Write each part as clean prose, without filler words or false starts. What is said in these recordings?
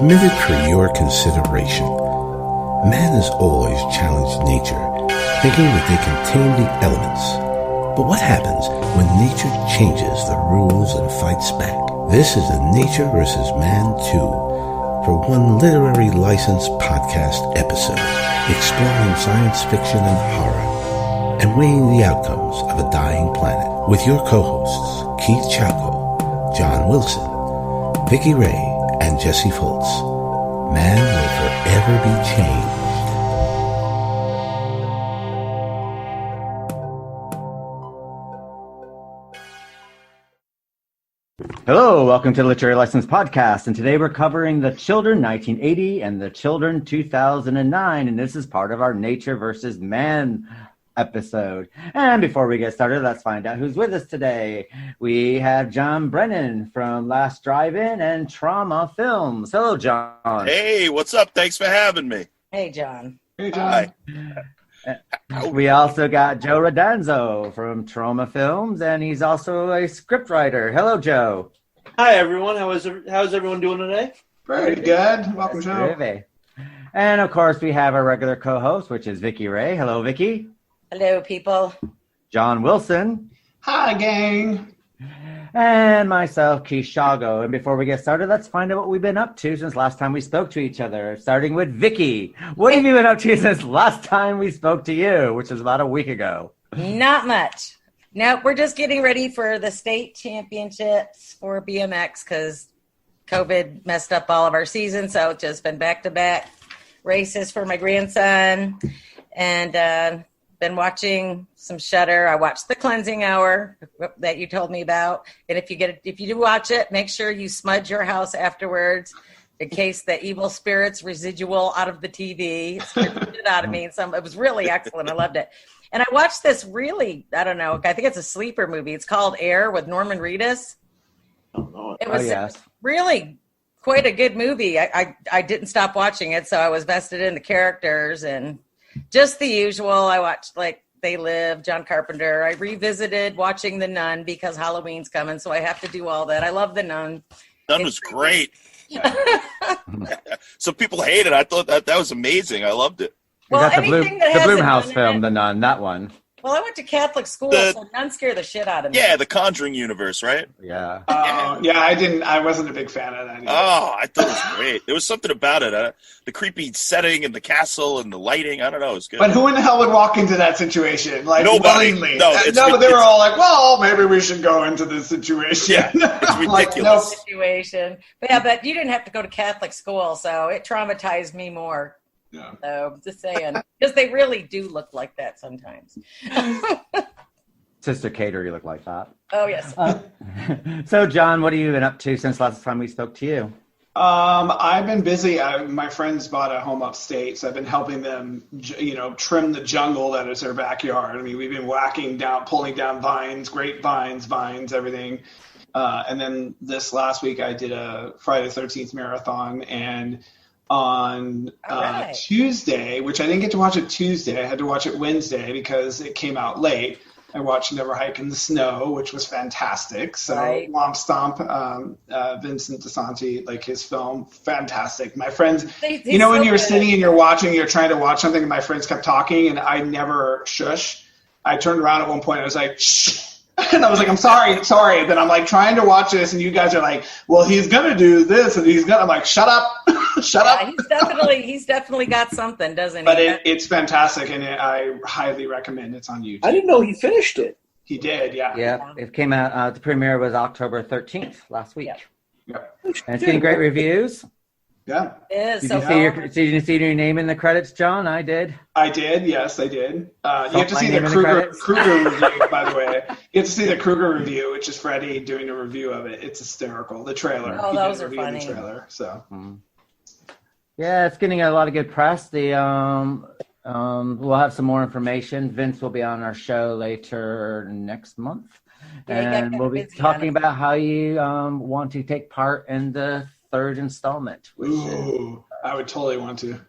submitted for your consideration. Man has always challenged nature, thinking that they can tame the elements. But what happens when nature changes the rules and fights back? This is a Nature vs. Man 2 for One Literary License podcast episode, exploring science fiction and horror, and weighing the outcomes of a dying planet, with your co-hosts, Keith Chalco, John Wilson, Vicky Ray, and Jesse Foltz. Man will forever be changed. Hello, welcome to the Literary License Podcast, and today we're covering The Children 1980 and The Children 2009, and this is part of our Nature versus Man episode. And before we get started, let's find out who's with us today. We have John Brennan from Last Drive-In and Troma Films. Hello, John. Hey, what's up? Thanks for having me. Hey, John. Hey, John. Hi. We also got Joe Randazzo from Troma Films, and he's also a scriptwriter. Hello, Joe. Hi, everyone. How's everyone doing today? Very good. Welcome, Joe. And, of course, we have our regular co-host, which is Vicky Ray. Hello, Vicky. Hello, people. John Wilson. Hi, gang. And myself, Keith Shago. And before we get started, let's find out what we've been up to since last time we spoke to each other, starting with Vicky. What have you been up to since last time we spoke to you, which was about a week ago? Not much. No, we're just getting ready for the state championships for BMX because COVID messed up all of our seasons. So it's just been back-to-back races for my grandson. And been watching some Shudder. I watched The Cleansing Hour that you told me about. And if you do watch it, make sure you smudge your house afterwards in case the evil spirits residual out of the TV. It scared the shit out of me. And it was really excellent. I loved it. And I watched this really, I don't know, I think it's a sleeper movie. It's called Air with Norman Reedus. It was really quite a good movie. I didn't stop watching it, so I was vested in the characters and just the usual. I watched like They Live, John Carpenter. I revisited watching The Nun because Halloween's coming, so I have to do all that. I love The Nun. Nun was great. Some people hate it. I thought that was amazing. I loved it. Well, the Blumhouse film, The Nun, that one. Well, I went to Catholic school, so nuns scare the shit out of me. Yeah, the Conjuring universe, right? Yeah. I wasn't a big fan of that either. Oh, I thought it was great. There was something about it. The creepy setting and the castle and the lighting. I don't know. It was good. But who in the hell would walk into that situation? Like, nobody. willingly? No, but they were all like, well, maybe we should go into this situation. Yeah, it's ridiculous. Situation. But you didn't have to go to Catholic school, so it traumatized me more. Yeah. So just saying, because they really do look like that sometimes. Sister Cater, you look like that. Oh, yes. So, John, what have you been up to since last time we spoke to you? I've been busy. My friends bought a home upstate, so I've been helping them, trim the jungle that is their backyard. I mean, we've been pulling down vines, grapevines, vines, everything. And then this last week, I did a Friday the 13th marathon, and on Tuesday, which I didn't get to watch it Tuesday. I had to watch it Wednesday because it came out late. I watched Never Hike in the Snow, which was fantastic. So right. Womp Stomp, Vincent DeSanti, like his film, fantastic. My friends, when you're sitting and you're trying to watch something and my friends kept talking and I never shush. I turned around at one point and I was like, shh. And I was like, I'm sorry. And then I'm like trying to watch this and you guys are like, well, he's going to do this and I'm like, shut up. Shut up. He's definitely got something, doesn't he? But it's fantastic and I highly recommend it's on YouTube. I didn't know he finished it. He did, yeah. Yeah, it came out, the premiere was October 13th last week. Yeah. And it's getting great reviews. Yeah. It is. Did you see your name in the credits, John? I did. Yes, I did. You have to see the Kruger review, by the way. You have to see the Kruger review, which is Freddie doing a review of it. It's hysterical. The trailer. Oh, those are funny. The trailer, so. Yeah, it's getting a lot of good press. We'll have some more information. Vince will be on our show later next month. And we'll be talking about how you want to take part in the third installment. I would totally want to.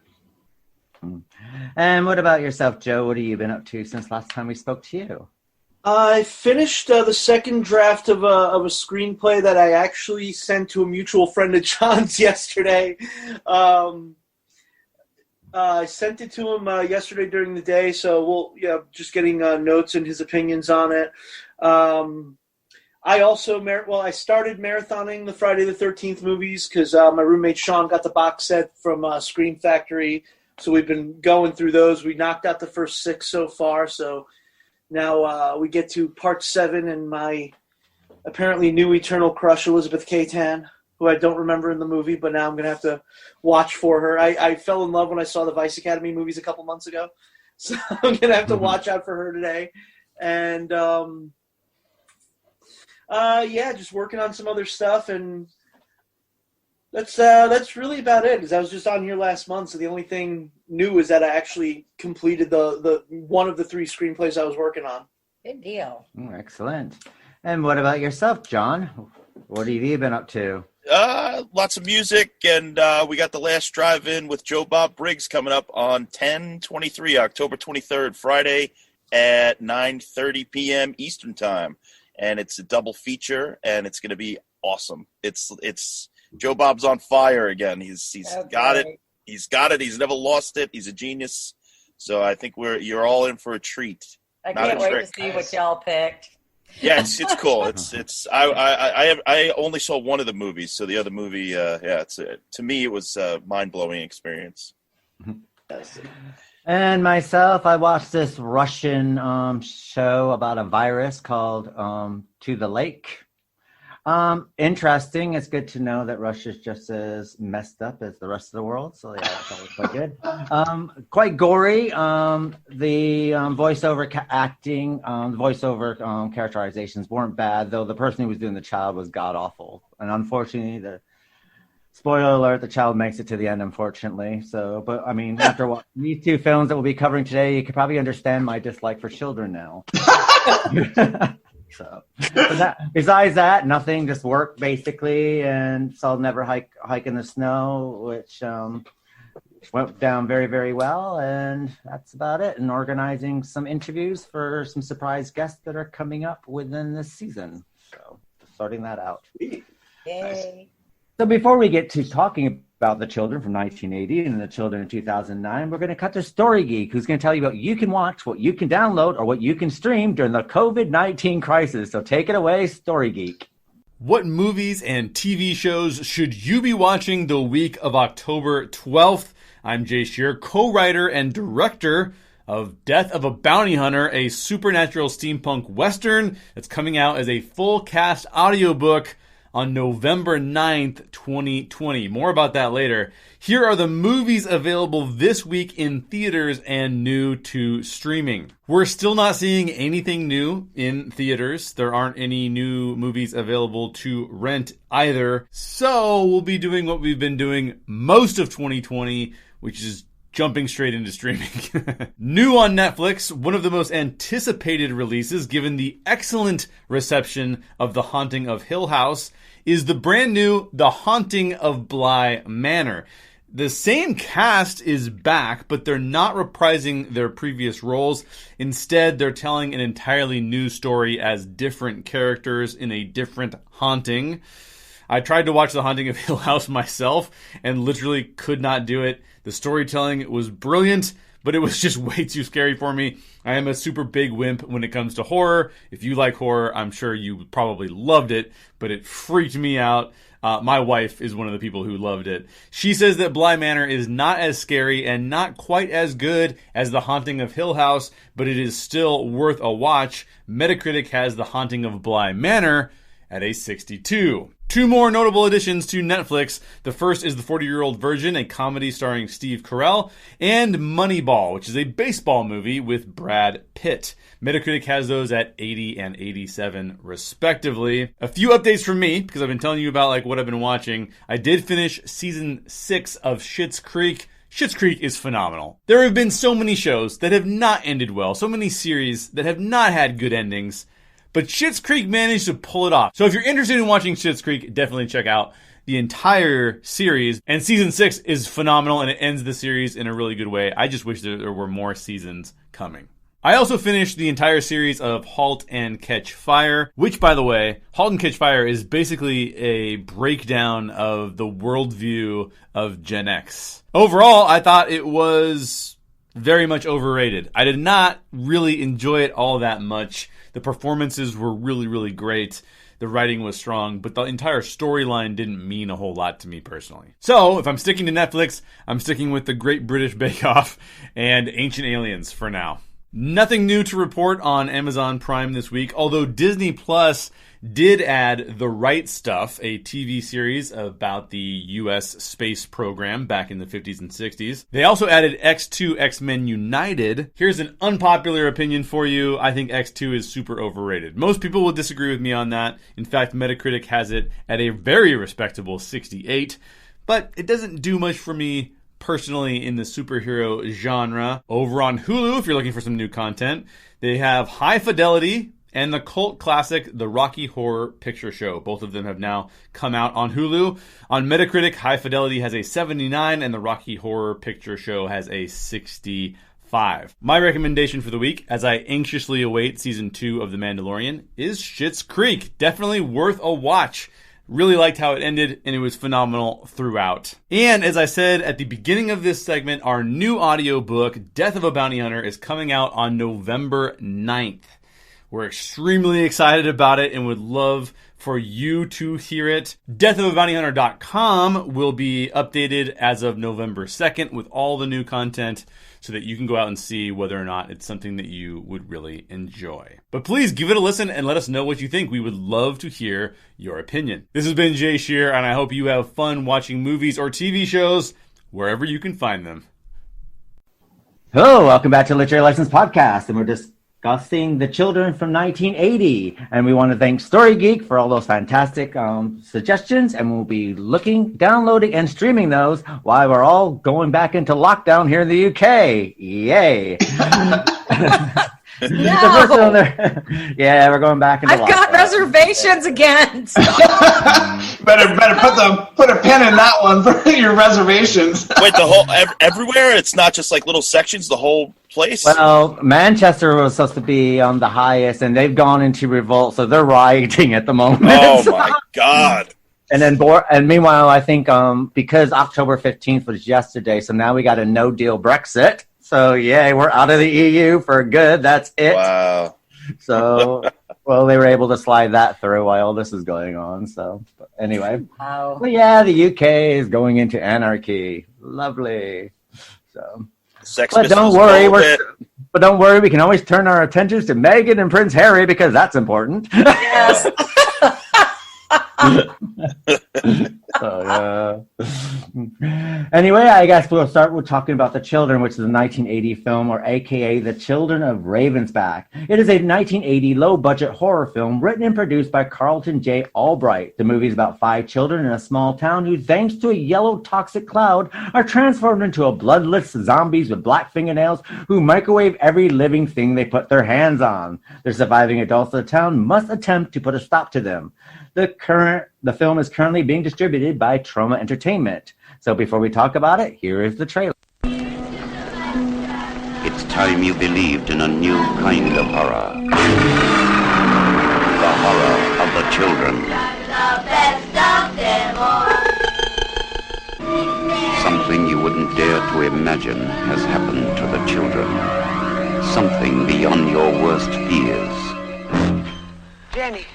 And what about yourself, Joe? What have you been up to since last time we spoke to you? I finished the second draft of a screenplay that I actually sent to a mutual friend of John's yesterday. I sent it to him yesterday during the day, so just getting notes and his opinions on it. I also I started marathoning the Friday the 13th movies because my roommate Sean got the box set from Scream Factory, so we've been going through those. We knocked out the first 6 so far, so now we get to part 7 and my apparently new eternal crush, Elizabeth Catan, who I don't remember in the movie, but now I'm going to have to watch for her. I fell in love when I saw the Vice Academy movies a couple months ago, so I'm going to have to watch out for her today. And, just working on some other stuff, and that's really about it, because I was just on here last month, so the only thing new is that I actually completed the one of the 3 screenplays I was working on. Good deal. Excellent. And what about yourself, John? What have you been up to? Lots of music, and we got The Last Drive-In with Bob Briggs coming up on 10/23, October 23rd, Friday at 9:30 p.m. Eastern Time. And it's a double feature, and it's going to be awesome. It's Joe Bob's on fire again. He's got it. He's got it. He's never lost it. He's a genius. So I think you're all in for a treat. I can't wait to see what y'all picked. Yeah, it's cool. I only saw one of the movies, so the other movie, to me it was a mind-blowing experience. And myself, I watched this Russian show about a virus called To the Lake. Interesting. It's good to know that Russia's just as messed up as the rest of the world. So yeah, that was quite good. Quite gory. The voiceover acting, the voiceover characterizations weren't bad, though the person who was doing the child was god awful. And unfortunately, spoiler alert, the child makes it to the end, unfortunately. So, but I mean, after watching these 2 films that we'll be covering today, you could probably understand my dislike for children now. Besides that, nothing, just work basically, and so I'll never hike in the snow, which went down very, very well, and that's about it. And organizing some interviews for some surprise guests that are coming up within this season. So, sorting that out. Yay. Nice. So before we get to talking about the children from 1980 and the children in 2009, we're going to cut to Story Geek, who's going to tell you what you can watch, what you can download, or what you can stream during the COVID-19 crisis. So take it away, Story Geek. What movies and TV shows should you be watching the week of October 12th? I'm Jay Shear, co-writer and director of Death of a Bounty Hunter, a supernatural steampunk western that's coming out as a full cast audiobook on November 9th, 2020. More about that later. Here are the movies available this week in theaters and new to streaming. We're still not seeing anything new in theaters. There aren't any new movies available to rent either. So we'll be doing what we've been doing most of 2020, which is jumping straight into streaming. New on Netflix, one of the most anticipated releases, given the excellent reception of The Haunting of Hill House, is the brand new The Haunting of Bly Manor. The same cast is back, but they're not reprising their previous roles. Instead, they're telling an entirely new story as different characters in a different haunting. I tried to watch The Haunting of Hill House myself and literally could not do it. The storytelling was brilliant, but it was just way too scary for me. I am a super big wimp when it comes to horror. If you like horror, I'm sure you probably loved it, but it freaked me out. My wife is one of the people who loved it. She says that Bly Manor is not as scary and not quite as good as The Haunting of Hill House, but it is still worth a watch. Metacritic has The Haunting of Bly Manor at a 62. 2 more notable additions to Netflix. The first is The 40-Year-Old Virgin, a comedy starring Steve Carell, and Moneyball, which is a baseball movie with Brad Pitt. Metacritic has those at 80 and 87, respectively. A few updates from me, because I've been telling you about what I've been watching. I did finish season 6 of Schitt's Creek. Schitt's Creek is phenomenal. There have been so many shows that have not ended well, so many series that have not had good endings. But Schitt's Creek managed to pull it off. So if you're interested in watching Schitt's Creek, definitely check out the entire series. And season 6 is phenomenal, and it ends the series in a really good way. I just wish there were more seasons coming. I also finished the entire series of Halt and Catch Fire, which, by the way, Halt and Catch Fire is basically a breakdown of the worldview of Gen X. Overall, I thought it was very much overrated. I did not really enjoy it all that much. The performances were really, really great. The writing was strong, but the entire storyline didn't mean a whole lot to me personally. So, if I'm sticking to Netflix, I'm sticking with The Great British Bake Off and Ancient Aliens for now. Nothing new to report on Amazon Prime this week, although Disney Plus did add The Right Stuff, a TV series about the U.S. space program back in the 50s and 60s. They also added X2 X-Men United. Here's an unpopular opinion for you. I think X2 is super overrated. Most people will disagree with me on that. In fact, Metacritic has it at a very respectable 68, but it doesn't do much for me personally in the superhero genre. Over on Hulu, if you're looking for some new content, they have High Fidelity and the cult classic The Rocky Horror Picture Show. Both of them have now come out on Hulu. On Metacritic, High Fidelity has a 79 and The Rocky Horror Picture Show has a 65. My recommendation for the week, as I anxiously await season 2 of The Mandalorian, is Schitt's Creek. Definitely worth a watch. Really liked how it ended, and it was phenomenal throughout. And as I said at the beginning of this segment, our new audiobook, Death of a Bounty Hunter, is coming out on November 9th. We're extremely excited about it and would love for you to hear it. deathofabountyhunter.com will be updated as of November 2nd with all the new content so that you can go out and see whether or not it's something that you would really enjoy. But please give it a listen and let us know what you think. We would love to hear your opinion. This has been Jay Shear, and I hope you have fun watching movies or TV shows wherever you can find them. Hello, welcome back to Literary Lessons Podcast, and we're discussing The Children from 1980. And we want to thank Story Geek for all those fantastic suggestions, and we'll be downloading, and streaming those while we're all going back into lockdown here in the UK. Yay! No. Yeah, we're going back into lockdown. I've got reservations again. better put a pin in that one for your reservations. Wait, the whole everywhere? It's not just like little sections. The whole place. Well, Manchester was supposed to be on the highest, and they've gone into revolt, so they're rioting at the moment. Oh my God! And then, meanwhile, I think because October 15th was yesterday, so now we got a no-deal Brexit. So yeah, we're out of the EU for good. That's it. Wow. So, well, they were able to slide that through while all this is going on. So, but anyway. Wow. Well, yeah, the UK is going into anarchy. Lovely. So, but don't worry, we can always turn our attentions to Meghan and Prince Harry because that's important. Yes. Anyway, I guess we'll start with talking about The Children, which is a 1980 film, or aka The Children of Ravensback. It is a 1980 low-budget horror film written and produced by Carlton J Albright. The movie is about 5 children in a small town who, thanks to a yellow toxic cloud, are transformed into a bloodless zombies with black fingernails who microwave every living thing they put their hands on. The surviving adults of the town must attempt to put a stop to them. The film is currently being distributed by Troma Entertainment. So before we talk about it, here is the trailer. It's time you believed in a new kind of horror. The horror of the children. The best of them all. Something you wouldn't dare to imagine has happened to the children. Something beyond your worst fears. Jenny.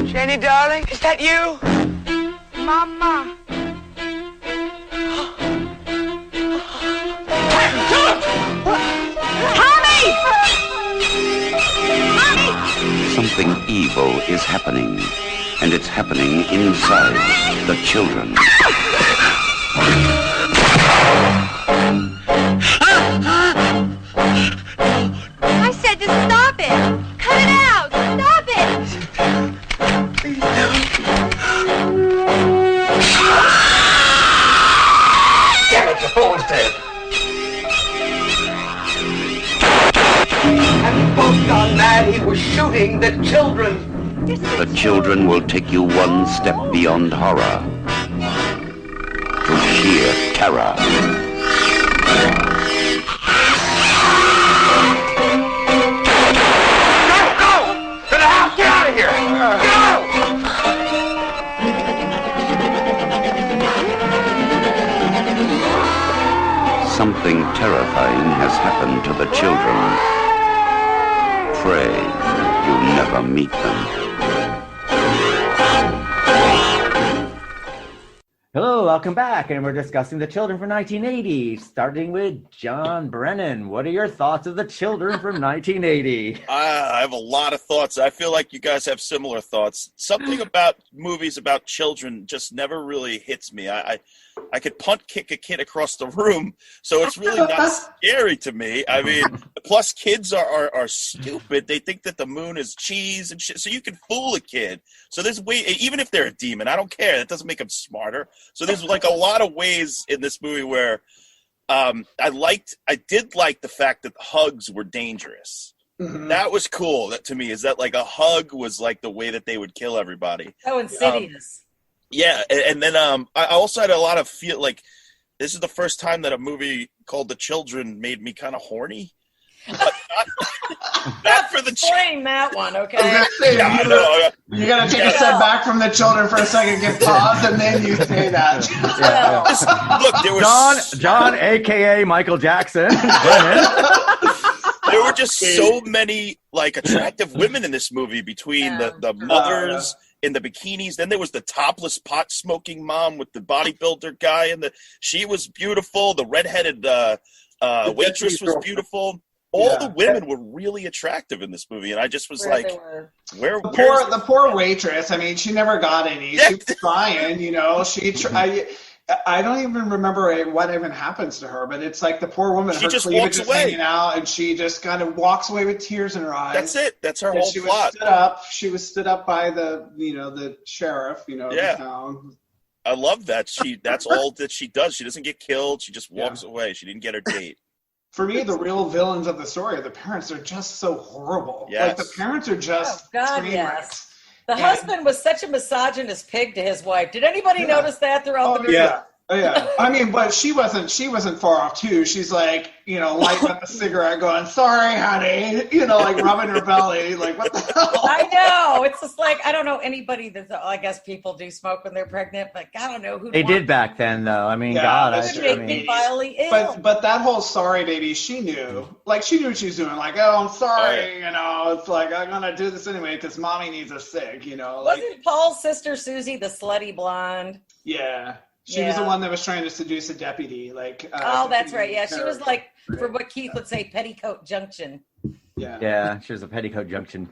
Jenny, darling, is that you? Mama. Tommy! Something evil is happening, and it's happening inside the children. I said to stop it! Cut it out! Stop it! Damn it, the phone's dead. Have you both gone mad? He was shooting the children. The children will take you one step beyond horror to sheer terror. terrifying has happened to the children. Pray you never meet them. Hello, welcome back, and we're discussing The Children from 1980, starting with John Brennan. What are your thoughts of The Children from 1980? I have a lot of thoughts. I feel like you guys have similar thoughts. Something about movies about children just never really hits me. I could punt kick a kid across the room, so it's really not scary to me. I mean, plus kids are stupid. They think that the moon is cheese and shit, so you can fool a kid. So there's even if they're a demon, I don't care. That doesn't make them smarter. So there's like a lot of ways in this movie where I did like the fact that hugs were dangerous. Mm-hmm. That was cool. That to me is that like a hug was like the way that they would kill everybody. So insidious. Yeah, and then I also had a lot of feel like this is the first time that a movie called The Children made me kind of horny. But not for the explain that one, okay? You gotta take a step back from The Children for a second, get paused, and then you say that. Look, there was John, aka Michael Jackson. There were just so many like attractive women in this movie between the mothers. In the bikinis, then there was the topless pot smoking mom with the bodybuilder guy, and she was beautiful. The redheaded waitress was beautiful. All the women were really attractive in this movie, and I just was the poor waitress. I mean, she never got any. She was trying, you know. I don't even remember what even happens to her, but it's like the poor woman, her cleavage is hanging out, and she just kind of walks away with tears in her eyes. That's it. That's her whole plot. She was stood up by the sheriff, of the town. I love that. That's all that she does. She doesn't get killed. She just walks away. She didn't get her date. For me, the real villains of the story are the parents. They're just so horrible. Yes. Like, the parents are just train wrecks. The husband was such a misogynist pig to his wife. Did anybody notice that throughout the movie? Yeah. Oh, yeah. I mean, but she wasn't far off too. She's like, lighting up a cigarette going, "Sorry, honey," like rubbing her belly. Like, what the hell? I know. It's just like, I don't know anybody I guess people do smoke when they're pregnant, but I don't know who they did back then, though. I mean, me violently ill. But that whole sorry baby, she knew. Like, she knew what she was doing. Like, oh, I'm sorry. It's like, I'm gonna do this anyway because mommy needs us sick. Wasn't Paul's sister Susie the slutty blonde? Yeah. She was the one that was trying to seduce a deputy. That's right. Yeah, she was like, for what Keith would say, petticoat junction. Yeah, she was a petticoat junction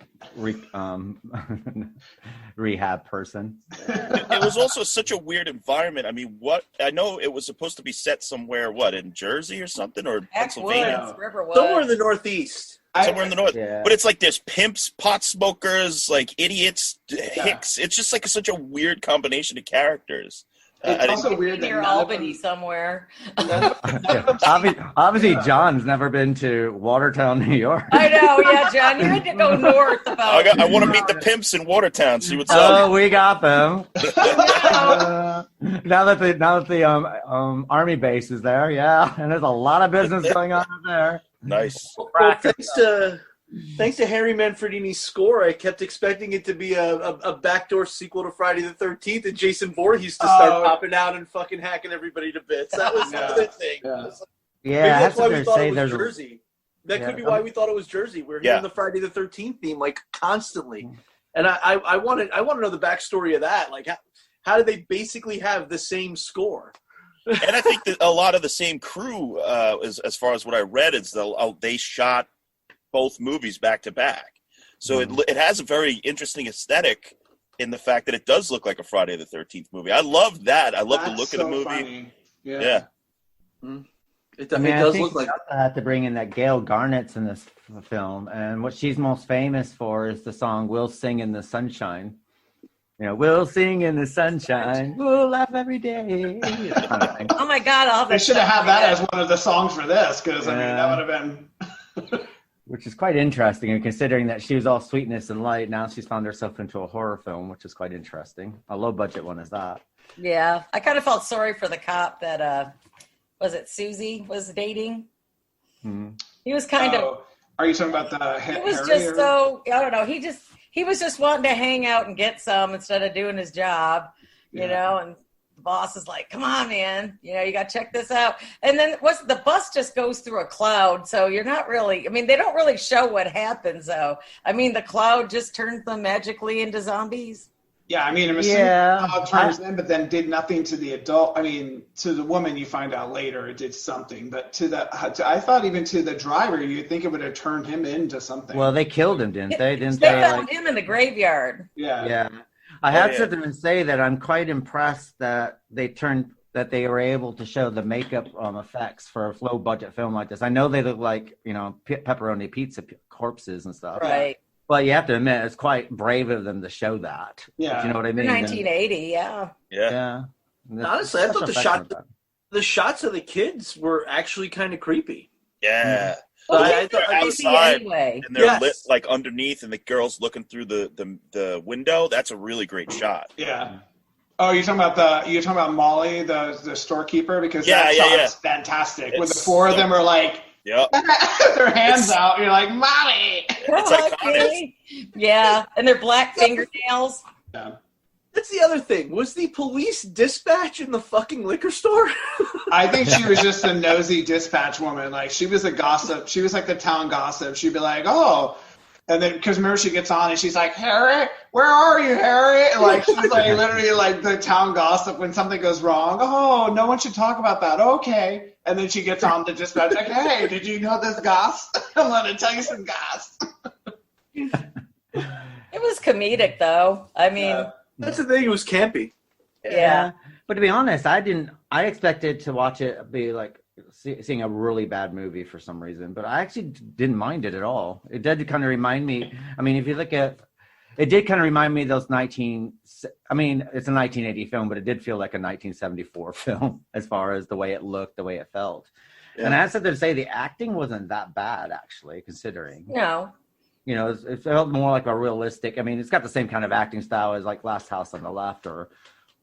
rehab person. It was also such a weird environment. I mean, I know it was supposed to be set somewhere, in Jersey or something, or Pennsylvania? Somewhere in the Northeast. Somewhere in the north, but it's like there's pimps, pot smokers, like idiots, hicks. It's just like such a weird combination of characters. It's also weird near Albany somewhere. Obviously, John's never been to Watertown, New York. I know, yeah, John. You had to go north about. I want to meet the pimps in Watertown. See what's up. Oh, we got them. Now that the army base is there, and there's a lot of business going on there. Nice. Well, thanks to Harry Manfredini's score, I kept expecting it to be a backdoor sequel to Friday the 13th, and Jason Voorhees to start popping out and fucking hacking everybody to bits. That was the other thing. Maybe that's why we thought it was Jersey. That could be why we thought it was Jersey. We're hearing the Friday the 13th theme like constantly, and I want to know the backstory of that. Like, how did they basically have the same score? And I think that a lot of the same crew, as far as what I read, is they shot both movies back to back, so it has a very interesting aesthetic in the fact that it does look like a Friday the 13th movie. I love that. I love the look of the movie. Funny. It does look like. I had to bring in that Gail Garnett's in this film, and what she's most famous for is the song "We'll Sing in the Sunshine." We'll sing in the sunshine. We'll laugh every day. Oh my God! They should have had that as one of the songs for this, because that would have been. Which is quite interesting, and considering that she was all sweetness and light, now she's found herself into a horror film, which is quite interesting. A low-budget one is that. Yeah, I kind of felt sorry for the cop that, was it Susie was dating? Mm-hmm. He was kind of... Are you talking about the He was just so... I don't know. He was just wanting to hang out and get some instead of doing his job, you know, and the boss is like, come on, man, you got to check this out. And then the bus just goes through a cloud. So you're not really, they don't really show what happens though. The cloud just turns them magically into zombies. Yeah, I'm assuming the cloud turns them, but then did nothing to the adult. To the woman, you find out later it did something, but I thought even to the driver, you'd think it would have turned him into something. Well, they killed him, didn't they? They found him in the graveyard. Yeah. I have to say that I'm quite impressed that they were able to show the makeup effects for a low budget film like this. I know they look like pepperoni pizza corpses and stuff, right? But you have to admit, it's quite brave of them to show that. Yeah. You know what I mean? 1980, yeah. Honestly, I thought the shots of the kids were actually kind of creepy. Yeah. Well, I thought outside anyway. and they're lit like underneath, and the girl's looking through the window. That's a really great shot. Yeah. Oh, you're talking about Molly, the storekeeper, because that shot is fantastic. When the four of them are like. Yep. Their hands out. You're like, Mommy. It's iconic. Yeah, and their black fingernails. Yeah. That's the other thing. Was the police dispatch in the fucking liquor store? I think she was just a nosy dispatch woman. Like, she was a gossip. She was like the town gossip. She'd be like, oh. And then, because remember, she gets on and she's like, Harry, where are you, Harry? And like, she's like literally like the town gossip when something goes wrong. Oh, no one should talk about that. Okay. And then she gets on to dispatch like, hey, did you know this goss? I'm going to tell you some goss. It was comedic, though. That's the thing. It was campy. Yeah. But to be honest, I expected to watch it be like seeing a really bad movie for some reason, but I actually didn't mind it at all. It did kind of remind me, if you look at, it did kind of remind me of those it's a 1980 film, but it did feel like a 1974 film as far as the way it looked, the way it felt. Yeah. And I have to say the acting wasn't that bad, actually, considering. No. It felt more like a realistic, it's got the same kind of acting style as like Last House on the Left or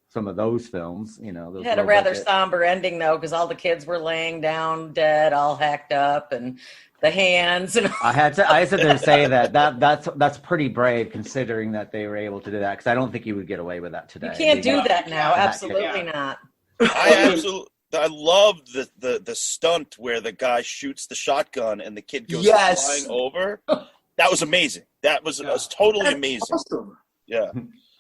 some of those films, those it had a rather somber ending though, because all the kids were laying down dead, all hacked up, and the hands. And I had to say that's pretty brave considering that they were able to do that, because I don't think you would get away with that today. You can't do that now. Absolutely not. I love the stunt where the guy shoots the shotgun and the kid goes flying over. That was amazing. That was totally amazing. Awesome. Yeah.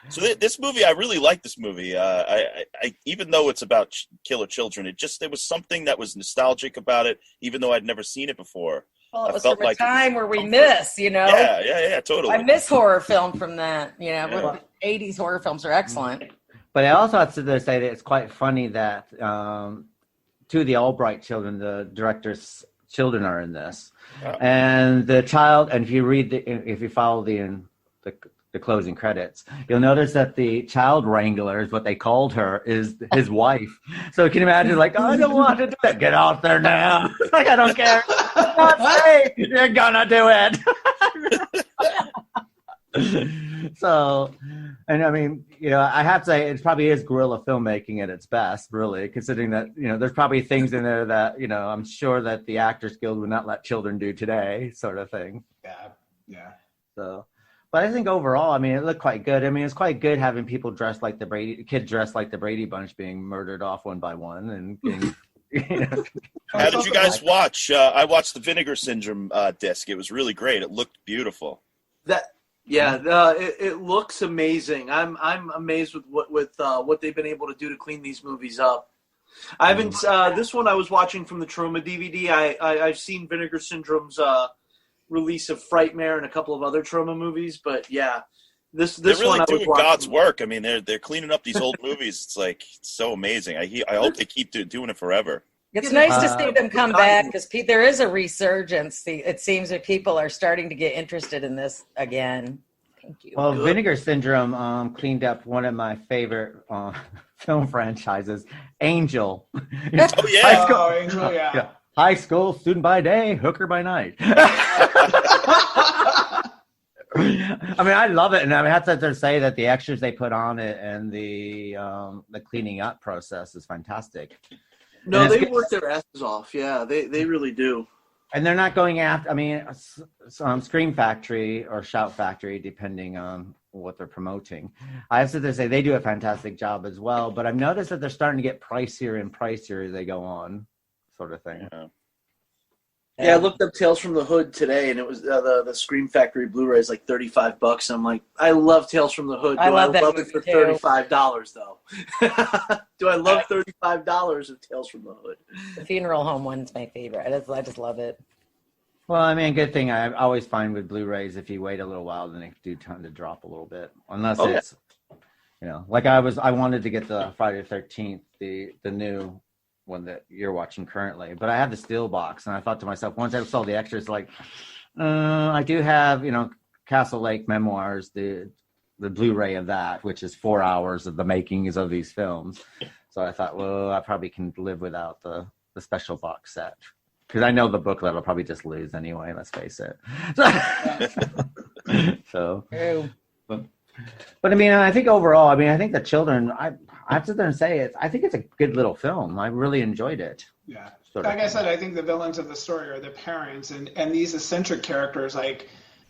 So this movie, I really like this movie. I even though it's about killer children, there was something that was nostalgic about it, even though I'd never seen it before. Well, it was from a time where we miss, Yeah, totally. I miss horror film from that. 80s horror films are excellent. But I also have to say that it's quite funny that two of the Albright children, the director's children, are in this, and the child. And if you follow the closing credits, you'll notice that the child wrangler is what they called her, is his wife. So you can imagine, like, I don't want to do that. Get out there now. Like, I don't care. Not safe. You're gonna do it. So, and I have to say, it probably is guerrilla filmmaking at its best, really, considering that, there's probably things in there that, I'm sure that the Actors Guild would not let children do today, sort of thing. Yeah. So, but I think overall, it looked quite good. It's quite good having people dressed like kids dressed like the Brady Bunch being murdered off one by one. And getting, How did you guys watch? I watched the Vinegar Syndrome disc. It was really great. It looked beautiful. It looks amazing. I'm amazed with what they've been able to do to clean these movies up. I haven't this one I was watching from the Troma DVD. I've seen Vinegar Syndrome's release of Frightmare and a couple of other Troma movies, but this they're really one doing God's work. They're cleaning up these old movies. It's so amazing. I hope they keep doing it forever. It's nice to see them come back, because there is a resurgence. It seems that people are starting to get interested in this again. Thank you. Well, Vinegar Syndrome cleaned up one of my favorite film franchises, Angel. Oh, yeah. Angel, yeah. High school student by day, hooker by night. I love it, and I have to say that the extras they put on it and the cleaning up process is fantastic. No, they work their asses off. Yeah, they really do. And they're not going after. Scream Factory or Shout Factory, depending on what they're promoting. I have to say they do a fantastic job as well, but I've noticed that they're starting to get pricier and pricier as they go on, sort of thing. Yeah, I looked up Tales from the Hood today, and it was the Scream Factory Blu-ray is like $35. I'm like, I love Tales from the Hood. Do I love it for $35 though? Do I love $35 of Tales from the Hood? The funeral home one's my favorite. I just love it. Well, I mean, good thing I always find with Blu-rays, if you wait a little while, then they do tend to drop a little bit, unless it's, like I wanted to get the Friday the 13th, the new one that you're watching currently, but I have the steel box, and I thought to myself, once I saw the extras, like, I do have, Castle Lake Memoirs, the Blu-ray of that, which is 4 hours of the makings of these films. So I thought, well, I probably can live without the special box set, because I know the booklet will probably just lose anyway. Let's face it. So, but I mean, I think overall, I think the children, I have to sit there and say I think it's a good little film. I really enjoyed it. Yeah. Like I said, I think the villains of the story are the parents and these eccentric characters, like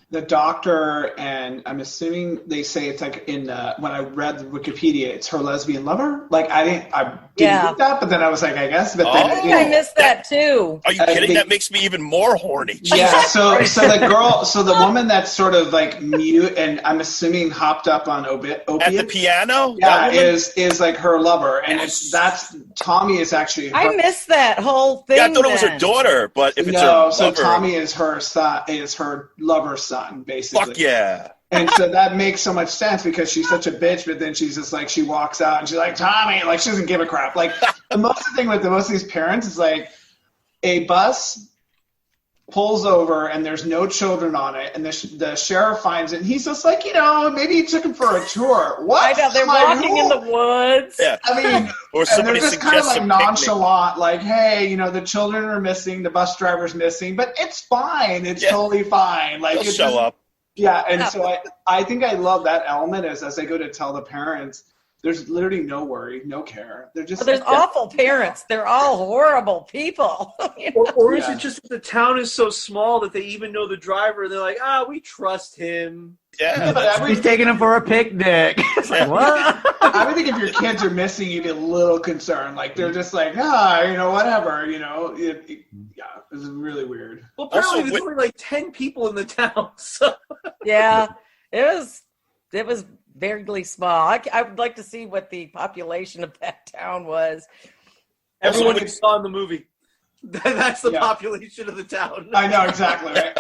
the doctor, and I'm assuming they say it's like when I read the Wikipedia, it's her lesbian lover. Like I didn't get that, but then I was like, I guess. But then I missed that too. Are you kidding? That makes me even more horny. Yeah. So the woman that's sort of like mute and I'm assuming hopped up on opiates at the piano. Yeah, is like her lover, and that's Tommy is actually. I missed that whole thing. Yeah, I thought it was her daughter, but if it's her lover, so Tommy is her son, is her lover's son. Basically. Fuck yeah. And so that makes so much sense because she's such a bitch, but then she's just like, she walks out and she's like, Tommy, like she doesn't give a crap. Like the thing with most of these parents is like a bus pulls over and there's no children on it, and the sheriff finds it and he's just like, maybe he took him for a tour. What? I know, they're walking in the woods. Yeah. I mean, or somebody they're just kind of like picnic. nonchalant, like, hey, the children are missing, the bus driver's missing, but it's fine. It's totally fine. Like, they'll show up. Yeah, and so I think I love that element as they go to tell the parents, there's literally no worry, no care. They're just there's awful parents. They're all horrible people. Or is it just that the town is so small that they even know the driver? They're like, we trust him. Yeah, he's taking him for a picnic. It's like, what? I would think if your kids are missing, you'd be a little concerned. Like they're just like, whatever. It's really weird. Well, apparently there's only like 10 people in the town. So. Yeah, it was very small. I would like to see what the population of that town was. Everyone you saw in the movie. That's the population of the town. I know, exactly. Right?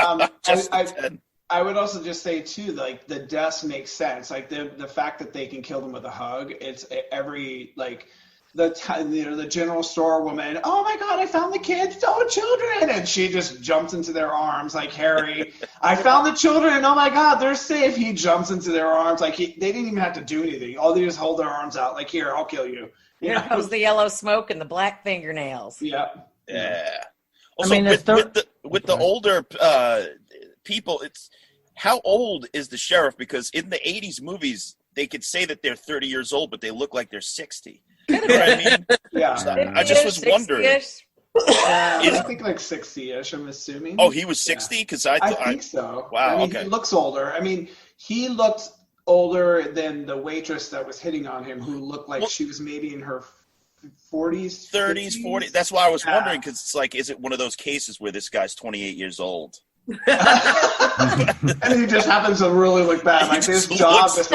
I would also just say, too, like, the deaths make sense. Like, the fact that they can kill them with a hug, it's every, like, the general store woman, oh, my God, I found the kids, children. And she just jumps into their arms like Harry. I found the children. Oh, my God, they're safe. He jumps into their arms. Like, they didn't even have to do anything. All they just hold their arms out. Like, here, I'll kill you. Here comes the yellow smoke and the black fingernails. Yeah. Yeah. Also, with the older people, it's how old is the sheriff? Because in the 80s movies, they could say that they're 30 years old, but they look like they're 60. You know what I mean? Yeah. So I just was wondering. I think like 60-ish, I'm assuming. Oh, he was 60? Because I think so. Wow, okay. He looks older. I mean, he looked older than the waitress that was hitting on him, who looked like she was maybe in her 40s, 30s, 40s. That's why I was wondering, because it's like, is it one of those cases where this guy's 28 years old? And he just happens to really look bad. Like his job is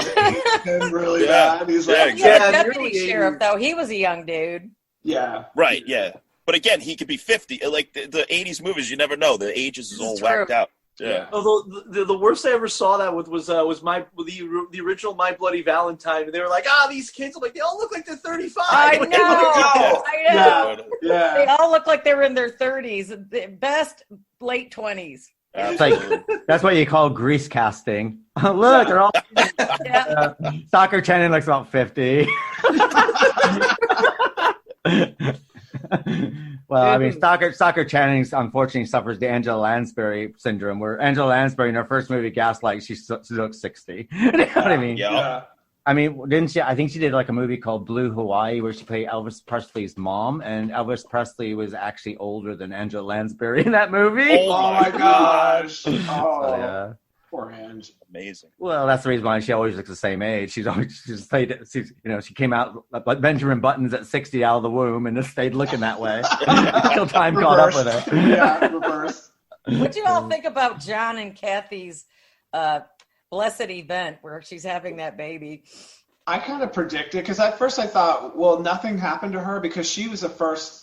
really bad. He's like, deputy sheriff though, he was a young dude. Yeah. Right. Yeah. But again, he could be 50. Like the 80s movies, you never know. The ages is all whacked out. Yeah. Although the worst I ever saw that with was the original My Bloody Valentine, and they were like, these kids, I'm like, they all look like they're 35. I know. Yeah. They all look like they were in their 30s. The best late 20s. It's like that's what you call grease casting. Look, they're all. Soccer Channing looks about 50. Well, I mean, Soccer Channing unfortunately suffers the Angela Lansbury syndrome, where Angela Lansbury in her first movie Gaslight, she looks 60. You know what I mean? Yeah. I mean, didn't she? I think she did like a movie called Blue Hawaii where she played Elvis Presley's mom, and Elvis Presley was actually older than Angela Lansbury in that movie. Oh my gosh! Oh. So, yeah. Poor Ange. Amazing. Well, that's the reason why she always looks the same age. She came out like Benjamin Button's at 60 out of the womb and just stayed looking that way until time caught up with her. Yeah, reverse. What do you all think about John and Kathy's blessed event where she's having that baby? I kind of predicted, because at first I thought, well, nothing happened to her because she was the first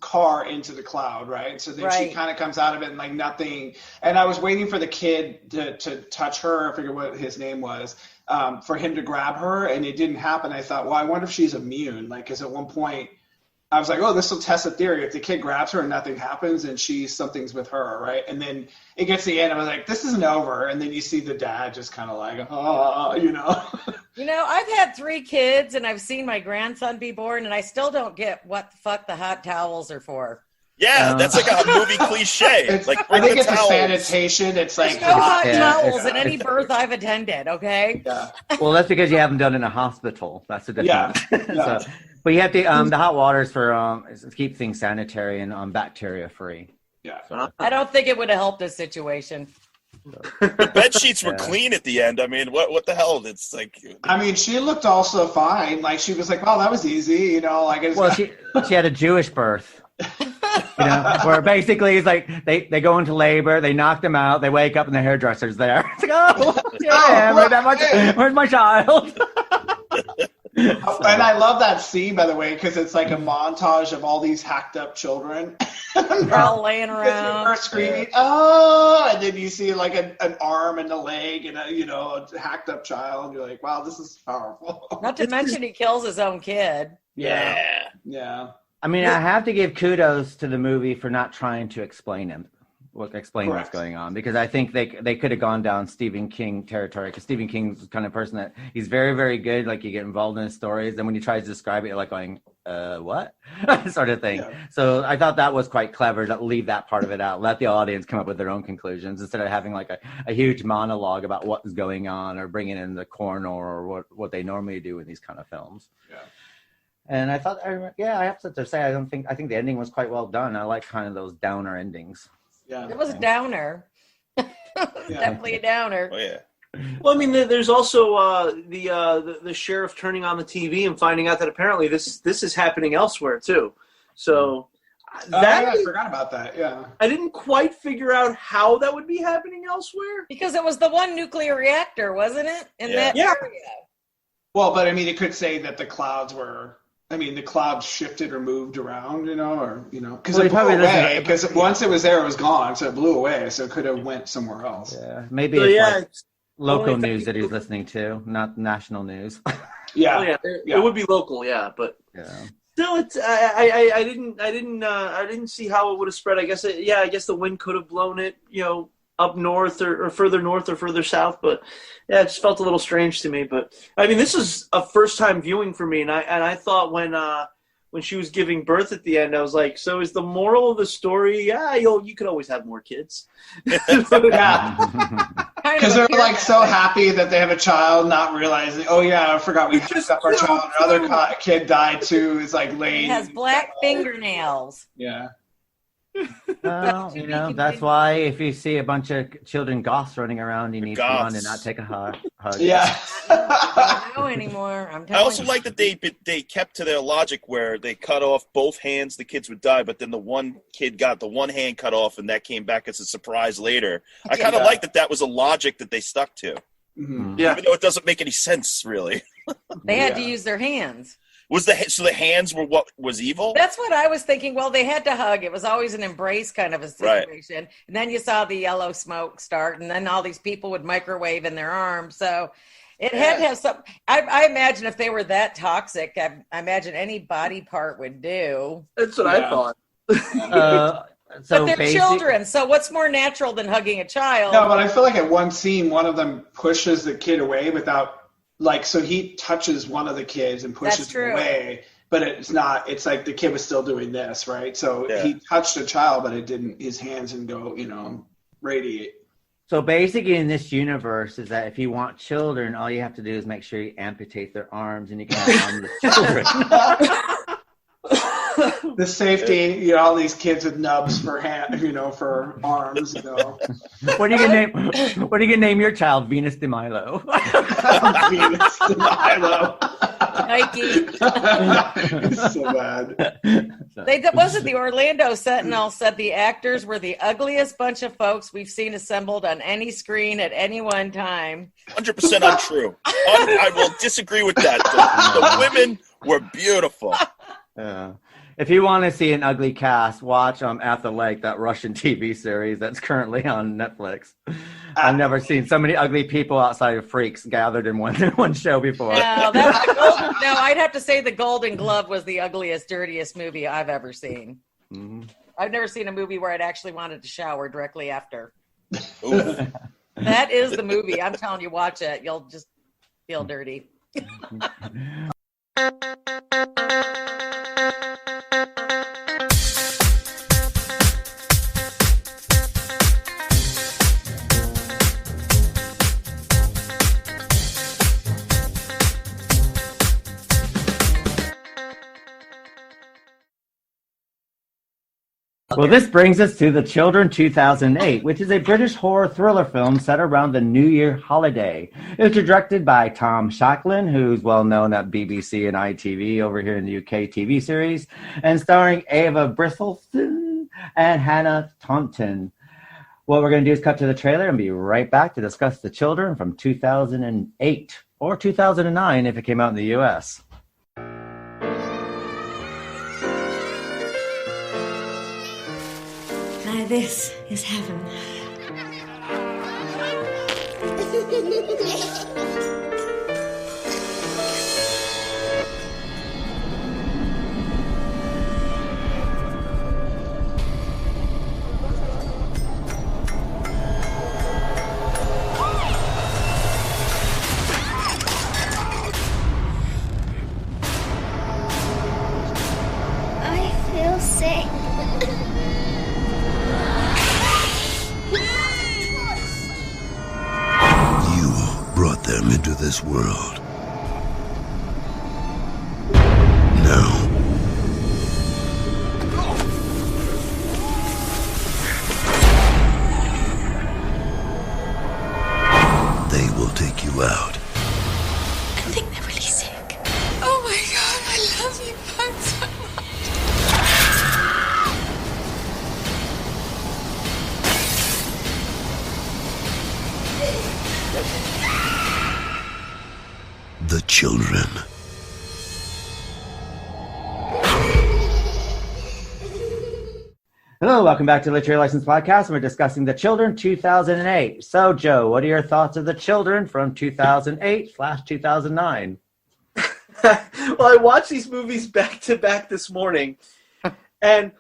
car into the cloud, right? So then she kind of comes out of it and like nothing. And I was waiting for the kid to touch her. I forget what his name was, for him to grab her, and it didn't happen. I thought, well, I wonder if she's immune. Like, because at one point I was like, oh, this will test the theory. If the kid grabs her and nothing happens, and something's with her, right? And then it gets to the end. I was like, this isn't over. And then you see the dad just kind of like, oh, you know. You know, I've had 3 kids, and I've seen my grandson be born, and I still don't get what the fuck the hot towels are for. Yeah, that's like a movie cliche. Like, I think it's towels. a sanitation. It's like no hot towels in any birth I've attended, okay? Yeah. Well, that's because you haven't done it in a hospital. That's the difference. Yeah. So, but you have to the hot waters for to keep things sanitary and bacteria free. Yeah. So, I don't think it would have helped this situation. The bed sheets were clean at the end. I mean, what the hell? It's like. I mean, she looked also fine. Like, she was like, "Oh, that was easy," you know. Like, she had a Jewish birth. Where basically it's like they go into labor, they knock them out, they wake up and the hairdresser's there. It's like, where's my child? And I love that scene, by the way, because it's like a montage of all these hacked up children. They're all laying around. They're screaming, oh, and then you see like an arm and a leg and a hacked up child. You're like, wow, this is powerful. Not to mention he kills his own kid. Yeah. I mean, I have to give kudos to the movie for not trying to explain what's going on, because I think they could have gone down Stephen King territory, because Stephen King's the kind of person that he's very, very good. Like, you get involved in his stories, and when he tries to describe it, you're like going, what? sort of thing. Yeah. So I thought that was quite clever to leave that part of it out, let the audience come up with their own conclusions instead of having like a huge monologue about what is going on or bringing in the coroner or what they normally do in these kind of films. Yeah. And I thought, I have to say, I think the ending was quite well done. I like kind of those downer endings. Yeah, it was a downer. Definitely a downer. Oh yeah. Well, I mean, there's also the sheriff turning on the TV and finding out that apparently this is happening elsewhere too. So I forgot about that. Yeah, I didn't quite figure out how that would be happening elsewhere, because it was the one nuclear reactor, wasn't it? In that area. Well, but I mean, it could say that the clouds were. I mean, the clouds shifted or moved around, because it blew away. Because once it was there, it was gone, so it blew away. So it could have went somewhere else. Yeah, maybe it's local news that he's listening to, not national news. It would be local, but still, it's I didn't see how it would have spread. I guess the wind could have blown it, up north or further south, but it just felt a little strange to me. But I mean, this is a first time viewing for me, and I thought when she was giving birth at the end, I was like, so is the moral of the story? Yeah, you could always have more kids. Because they're like so happy that they have a child, not realizing, oh yeah, I forgot we picked up our child. Another kid died too. It's like late. He has black fingernails. Yeah. Well, that's why if you see a bunch of children goths running around, you need to run and not take a hug. Yeah. I don't know anymore. I also like that they kept to their logic where they cut off both hands, the kids would die, but then the one kid got the one hand cut off, and that came back as a surprise later. I kind of like that was a logic that they stuck to. Mm-hmm. Yeah. Even though it doesn't make any sense, really. They had to use their hands. So the hands were what was evil? That's what I was thinking. Well, they had to hug. It was always an embrace kind of a situation. Right. And then you saw the yellow smoke start, and then all these people would microwave in their arms. So it had to have some. I imagine if they were that toxic, I imagine any body part would do. That's what I thought. But they're children, so what's more natural than hugging a child? No, but I feel like at one scene, one of them pushes the kid away without. So he touches one of the kids and pushes him away, but it's not. It's like the kid was still doing this, right? So he touched a child, but it didn't. His hands didn't go, radiate. So basically, in this universe, is that if you want children, all you have to do is make sure you amputate their arms, and you can have armless children. the safety, all these kids with nubs for for arms, What are you gonna name your child? Venus de Milo. Venus de Milo. Nike. It's so bad. Wasn't the Orlando Sentinel said the actors were the ugliest bunch of folks we've seen assembled on any screen at any one time. 100% untrue. I will disagree with that. The women were beautiful. Yeah. If you want to see an ugly cast, watch At the Lake, that Russian TV series that's currently on Netflix. I've never seen so many ugly people outside of Freaks gathered in one show before. No, I'd have to say The Golden Glove was the ugliest, dirtiest movie I've ever seen. Mm-hmm. I've never seen a movie where I'd actually wanted to shower directly after. Ooh. That is the movie. I'm telling you, watch it. You'll just feel dirty. Well, this brings us to The Children 2008, which is a British horror thriller film set around the New Year holiday. It was directed by Tom Shankland, who's well known at BBC and ITV over here in the UK TV series, and starring Ava Bristleton and Hannah Taunton. What we're going to do is cut to the trailer and be right back to discuss The Children from 2008, or 2009 if it came out in the US. This is heaven. I feel sick. Brought them into this world. Now, they will take you out. I think they're really sick. Oh my God, I love you both so The Children. Hello, welcome back to Literary License Podcast, and we're discussing The Children 2008. So, Joe, what are your thoughts of The Children from 2008/2009? Well, I watched these movies back to back this morning, and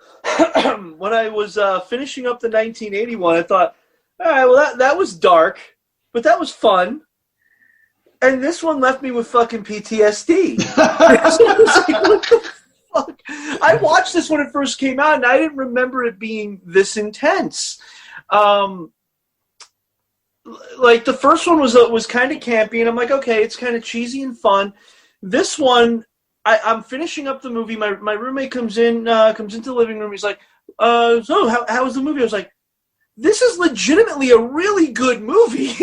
when I was finishing up the 1981, I thought, all right, well, that was dark, but that was fun. And this one left me with fucking PTSD. So I was like, what the fuck? I watched this when it first came out, and I didn't remember it being this intense. Like, the first one was kind of campy, and I'm like, okay, it's kind of cheesy and fun. This one, I'm finishing up the movie. My roommate comes into the living room. He's like, so how was the movie? I was like, this is legitimately a really good movie.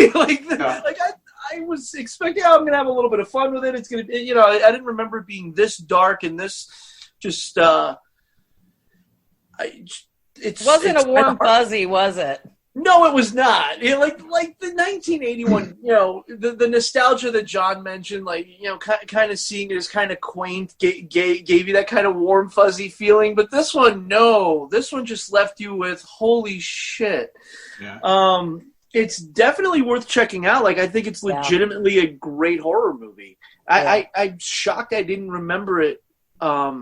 I was expecting, I'm going to have a little bit of fun with it. It's going to be, I didn't remember it being this dark and this just, it wasn't a warm fuzzy, was it? No, it was not. Like the 1981, the nostalgia that John mentioned, kind of seeing it as kind of quaint, gave you that kind of warm, fuzzy feeling. But this one, no. This one just left you with, holy shit. Yeah. It's definitely worth checking out. I think it's legitimately a great horror movie. Yeah. I'm shocked I didn't remember it. I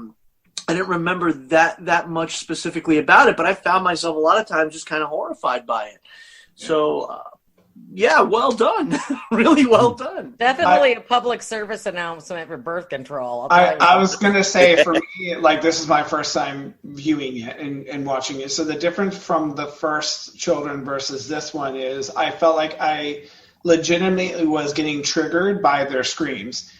didn't remember that much specifically about it, but I found myself a lot of times just kind of horrified by it. Yeah. So, well done. Really well done. Definitely a public service announcement for birth control. I was going to say, for me, this is my first time viewing it and watching it. So the difference from the first Children versus this one is I felt like I legitimately was getting triggered by their screams.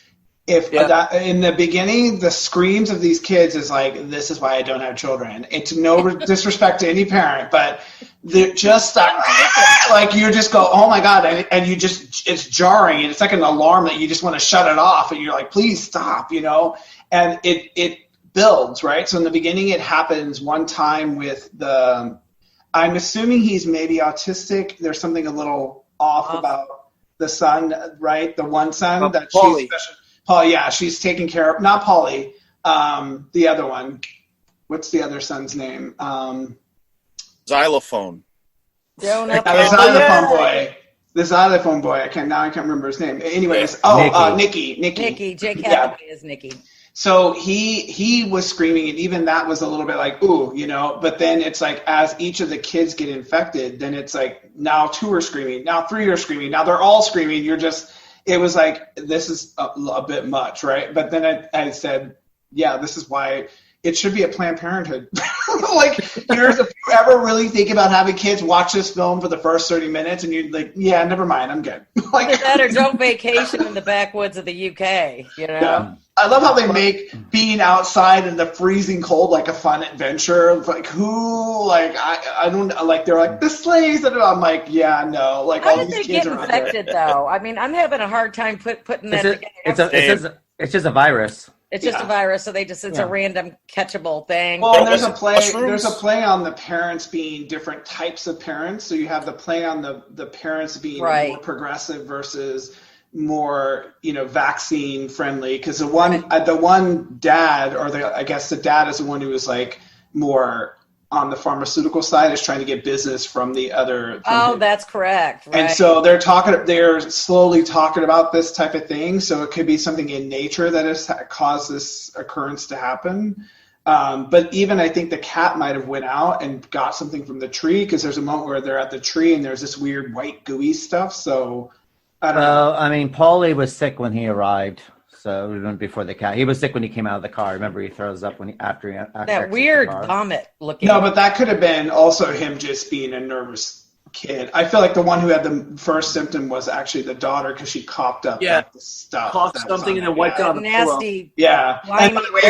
in the beginning, the screams of these kids is like, this is why I don't have children. It's no disrespect to any parent, but they're just like, you just go, oh my God. And you just, it's jarring. And it's like an alarm that you just want to shut it off. And you're like, please stop, and it builds, right? So in the beginning, it happens one time with I'm assuming he's maybe autistic. There's something a little off about the son, right? The one son that she's special. Paul, yeah, she's taking care of, not Polly, the other one. What's the other son's name? Xylophone. The xylophone boy. The xylophone boy. I can't remember his name. Anyways, Nikki. Jake Hathaway is Nikki. So he was screaming, and even that was a little bit like, ooh, but then it's like, as each of the kids get infected, then it's like, now 2 are screaming, now 3 are screaming, now they're all screaming. It was like, this is a bit much, right? But then I said, yeah, this is why it should be a Planned Parenthood. Like, if you ever really think about having kids watch this film for the first 30 minutes and you're like, yeah, never mind, I'm good. Like that, or don't vacation in the backwoods of the UK, Yeah. I love how they make being outside in the freezing cold like a fun adventure. Like, I don't, like, they're like, the sleighs, and I'm like, yeah, no. Like, how all did these they kids get are infected, though? I mean, I'm having a hard time putting that together. It's just a virus. It's just a virus, so it's a random catchable thing. Well, and there's a play on the parents being different types of parents. So you have the play on the parents being more progressive versus more, vaccine friendly. Because the one dad, I guess the dad is the one who was like more on the pharmaceutical side, is trying to get business from the other. That's correct. Right. And so they're slowly talking about this type of thing. So it could be something in nature that has caused this occurrence to happen. But even I think the cat might have went out and got something from the tree, because there's a moment where they're at the tree and there's this weird white gooey stuff. So I don't know. I mean, Paulie was sick when he arrived. So even before the cat, he was sick when he came out of the car. Remember, he throws up after that weird vomit looking. No, but that could have been also him just being a nervous kid. I feel like the one who had the first symptom was actually the daughter, because she coughed up the stuff. Coughed something and then wiped out the nasty. Yeah. And by the way,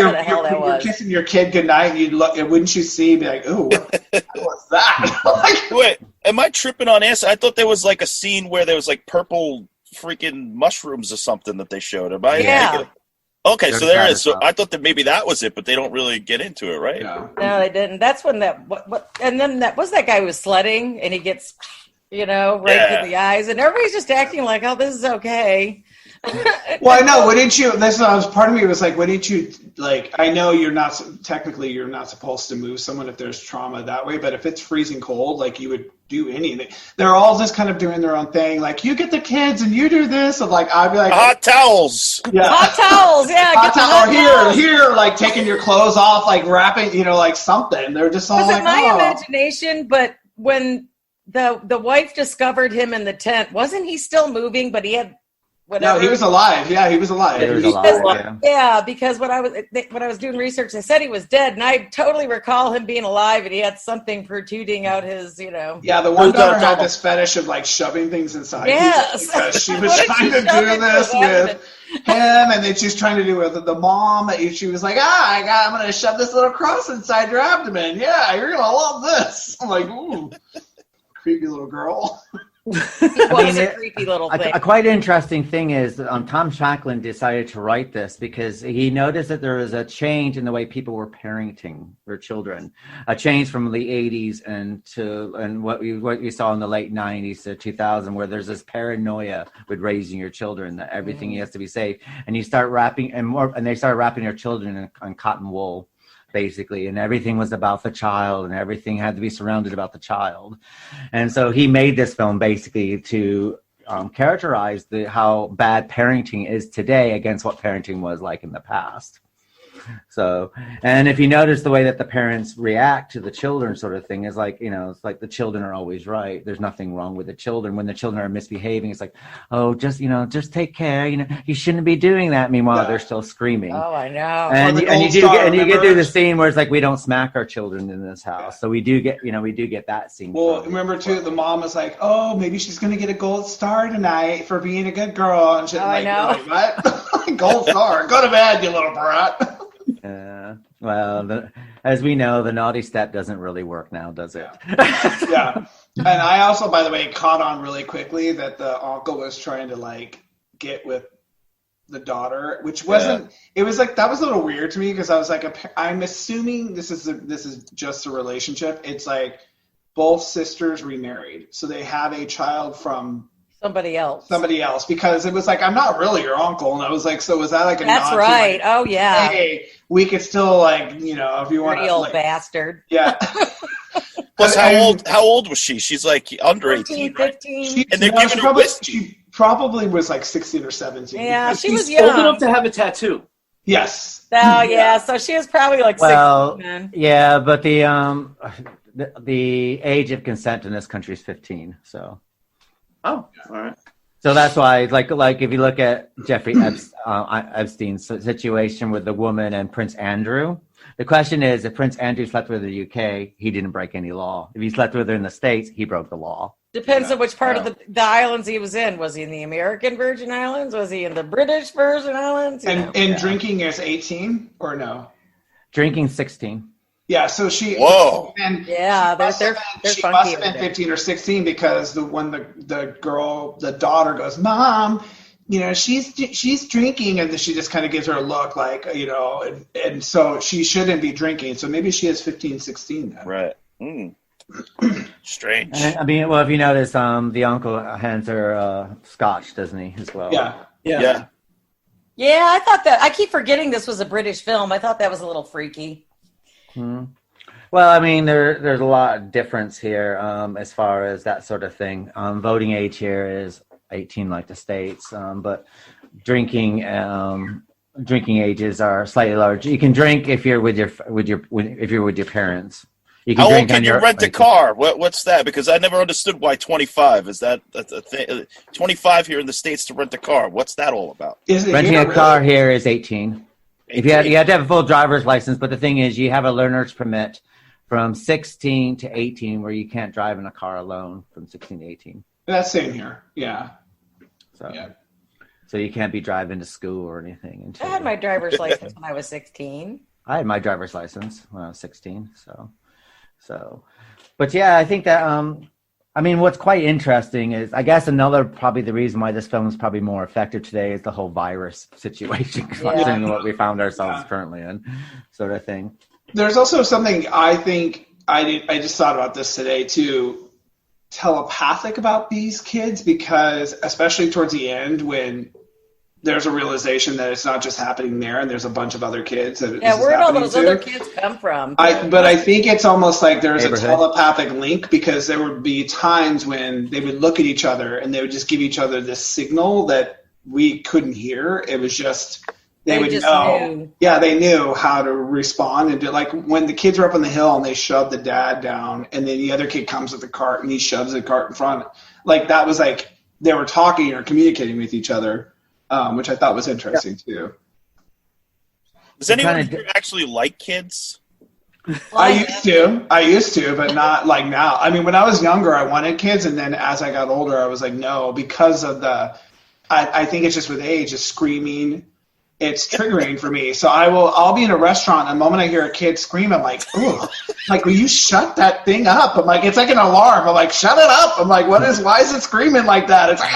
you're kissing your kid goodnight, and you'd look, and wouldn't you see, be like, ooh, what was that? Wait, am I tripping on acid? I thought there was like a scene where there was like purple freaking mushrooms or something that they showed. Am I thinking? Okay, so there is. So I thought that maybe that was it, but they don't really get into it, right? No, they didn't. That's when and then that guy who was sledding, and he gets, right to the eyes, and everybody's just acting like, oh, this is okay. Well, I know. Wouldn't you? This was part of me was like, wouldn't you? Like, I know you're not supposed to move someone if there's trauma that way, but if it's freezing cold, like, you would do anything. They're all just kind of doing their own thing. Like, you get the kids and you do this, and like, I'd be like, hot towels. Yeah. Hot towels. Yeah. Or here, like taking your clothes off, like wrapping, like something. They're just all like, my imagination, but when the wife discovered him in the tent, wasn't he still moving? But he had. Whatever. No, he was alive. Yeah, he was alive. Yeah, because when I was doing research, they said he was dead, and I totally recall him being alive, and he had something protruding out his, Yeah, the one daughter had this fetish of like shoving things inside. Yes, because she was trying to do this with him, and then she's trying to do it with the mom. She was like, I'm going to shove this little cross inside your abdomen. Yeah, you're going to love this. I'm like, ooh, creepy little girl. A creepy little thing. A quite interesting thing is Tom Shankland decided to write this because he noticed that there was a change in the way people were parenting their children, a change from the 80s and what you saw in the late 90s to 2000, where there's this paranoia with raising your children that everything has to be safe, and you start wrapping and they started wrapping their children in cotton wool, basically, and everything was about the child, and everything had to be surrounded about the child. And so he made this film basically to characterize how bad parenting is today against what parenting was like in the past. So, and if you notice the way that the parents react to the children sort of thing is like, it's like the children are always right. There's nothing wrong with the children. When the children are misbehaving, it's like, oh, just take care. You shouldn't be doing that. Meanwhile, they're still screaming. Oh, I know. And you get through the scene where it's like, we don't smack our children in this house. So we do get that scene. Well, remember too, the mom is like, oh, maybe she's going to get a gold star tonight for being a good girl. And shit. I know. Like, what? Gold star. Go to bed, you little brat. Well, as we know, the naughty step doesn't really work now, does it? Yeah. And I also, by the way, caught on really quickly that the uncle was trying to like get with the daughter, which wasn't. It was like that was a little weird to me because I was like, I'm assuming this is just a relationship. It's like both sisters remarried, so they have a child from somebody else because it was like, I'm not really your uncle. And I was like, so was that like a that's nod right to, like, oh yeah, hey, we could still like, you know, if you want to, old like, bastard. Yeah. Plus, how old was she? She's like under 18, 15. Right? And they're giving her whiskey. She probably was like 16 or 17. Yeah, she was She's young. old enough to have a tattoo. Yes. Oh yeah, so she was probably like 16 then. Yeah, but the age of consent in this country is 15. So. Oh, all right. So that's why, like if you look at Jeffrey Epstein's situation with the woman and Prince Andrew, the question is, if Prince Andrew slept with her in the UK, he didn't break any law. If he slept with her in the States, he broke the law. Depends on which part of the islands he was in. Was he in the American Virgin Islands? Was he in the British Virgin Islands? And drinking is 18 or no? Drinking 16. Yeah, so she. Whoa. And yeah, they're she funky must have been 15 or 16 because when the daughter goes, Mom, you know, she's drinking, and then she just kind of gives her a look like, you know, and so she shouldn't be drinking. So maybe she is 15, 16 then. Right. Strange. I mean, well, if you notice, the uncle hands her scotch, doesn't he, as well? Yeah. Yeah, I thought that. I keep forgetting this was a British film. I thought that was a little freaky. Well, I mean, there's a lot of difference here as far as that sort of thing. Voting age here is 18, like the States, but drinking ages are slightly larger. You can drink if you're with your parents. You can How drink old can you rent a car? What's that? Because I never understood why 25 is that's a thing. 25 here in the States to rent a car. What's that all about? Renting a car here is 18. If you have to have a full driver's license, but the thing is, you have a learner's permit from 16 to 18, where you can't drive in a car alone from 16 to 18. That's same here. Yeah. So you can't be driving to school or anything. I had my driver's license when I was 16. I had my driver's license when I was 16. But yeah, I think that I mean, what's quite interesting is, I guess probably the reason why this film is probably more effective today is the whole virus situation, considering what we found ourselves currently in, sort of thing. There's also something I think I just thought about this today too, telepathic about these kids, because especially towards the end when there's a realization that it's not just happening there, and there's a bunch of other kids. Where'd all those other kids come from? But I think it's almost like there's a telepathic link, because there would be times when they would look at each other and they would just give each other this signal that we couldn't hear. It was just they would know. Knew. Yeah, they knew how to respond. And like when the kids were up on the hill and they shoved the dad down, and then the other kid comes with the cart and he shoves the cart in front. Like that was like they were talking or communicating with each other. Which I thought was interesting too. Does anyone here actually like kids? I used to, but not like now. I mean, when I was younger, I wanted kids, and then as I got older, I was like, no, because of I think it's just with age, it's screaming, it's triggering for me. So I'll be in a restaurant, and the moment I hear a kid scream, I'm like, ooh, like, will you shut that thing up? I'm like, it's like an alarm. I'm like, shut it up. I'm like, why is it screaming like that? It's like,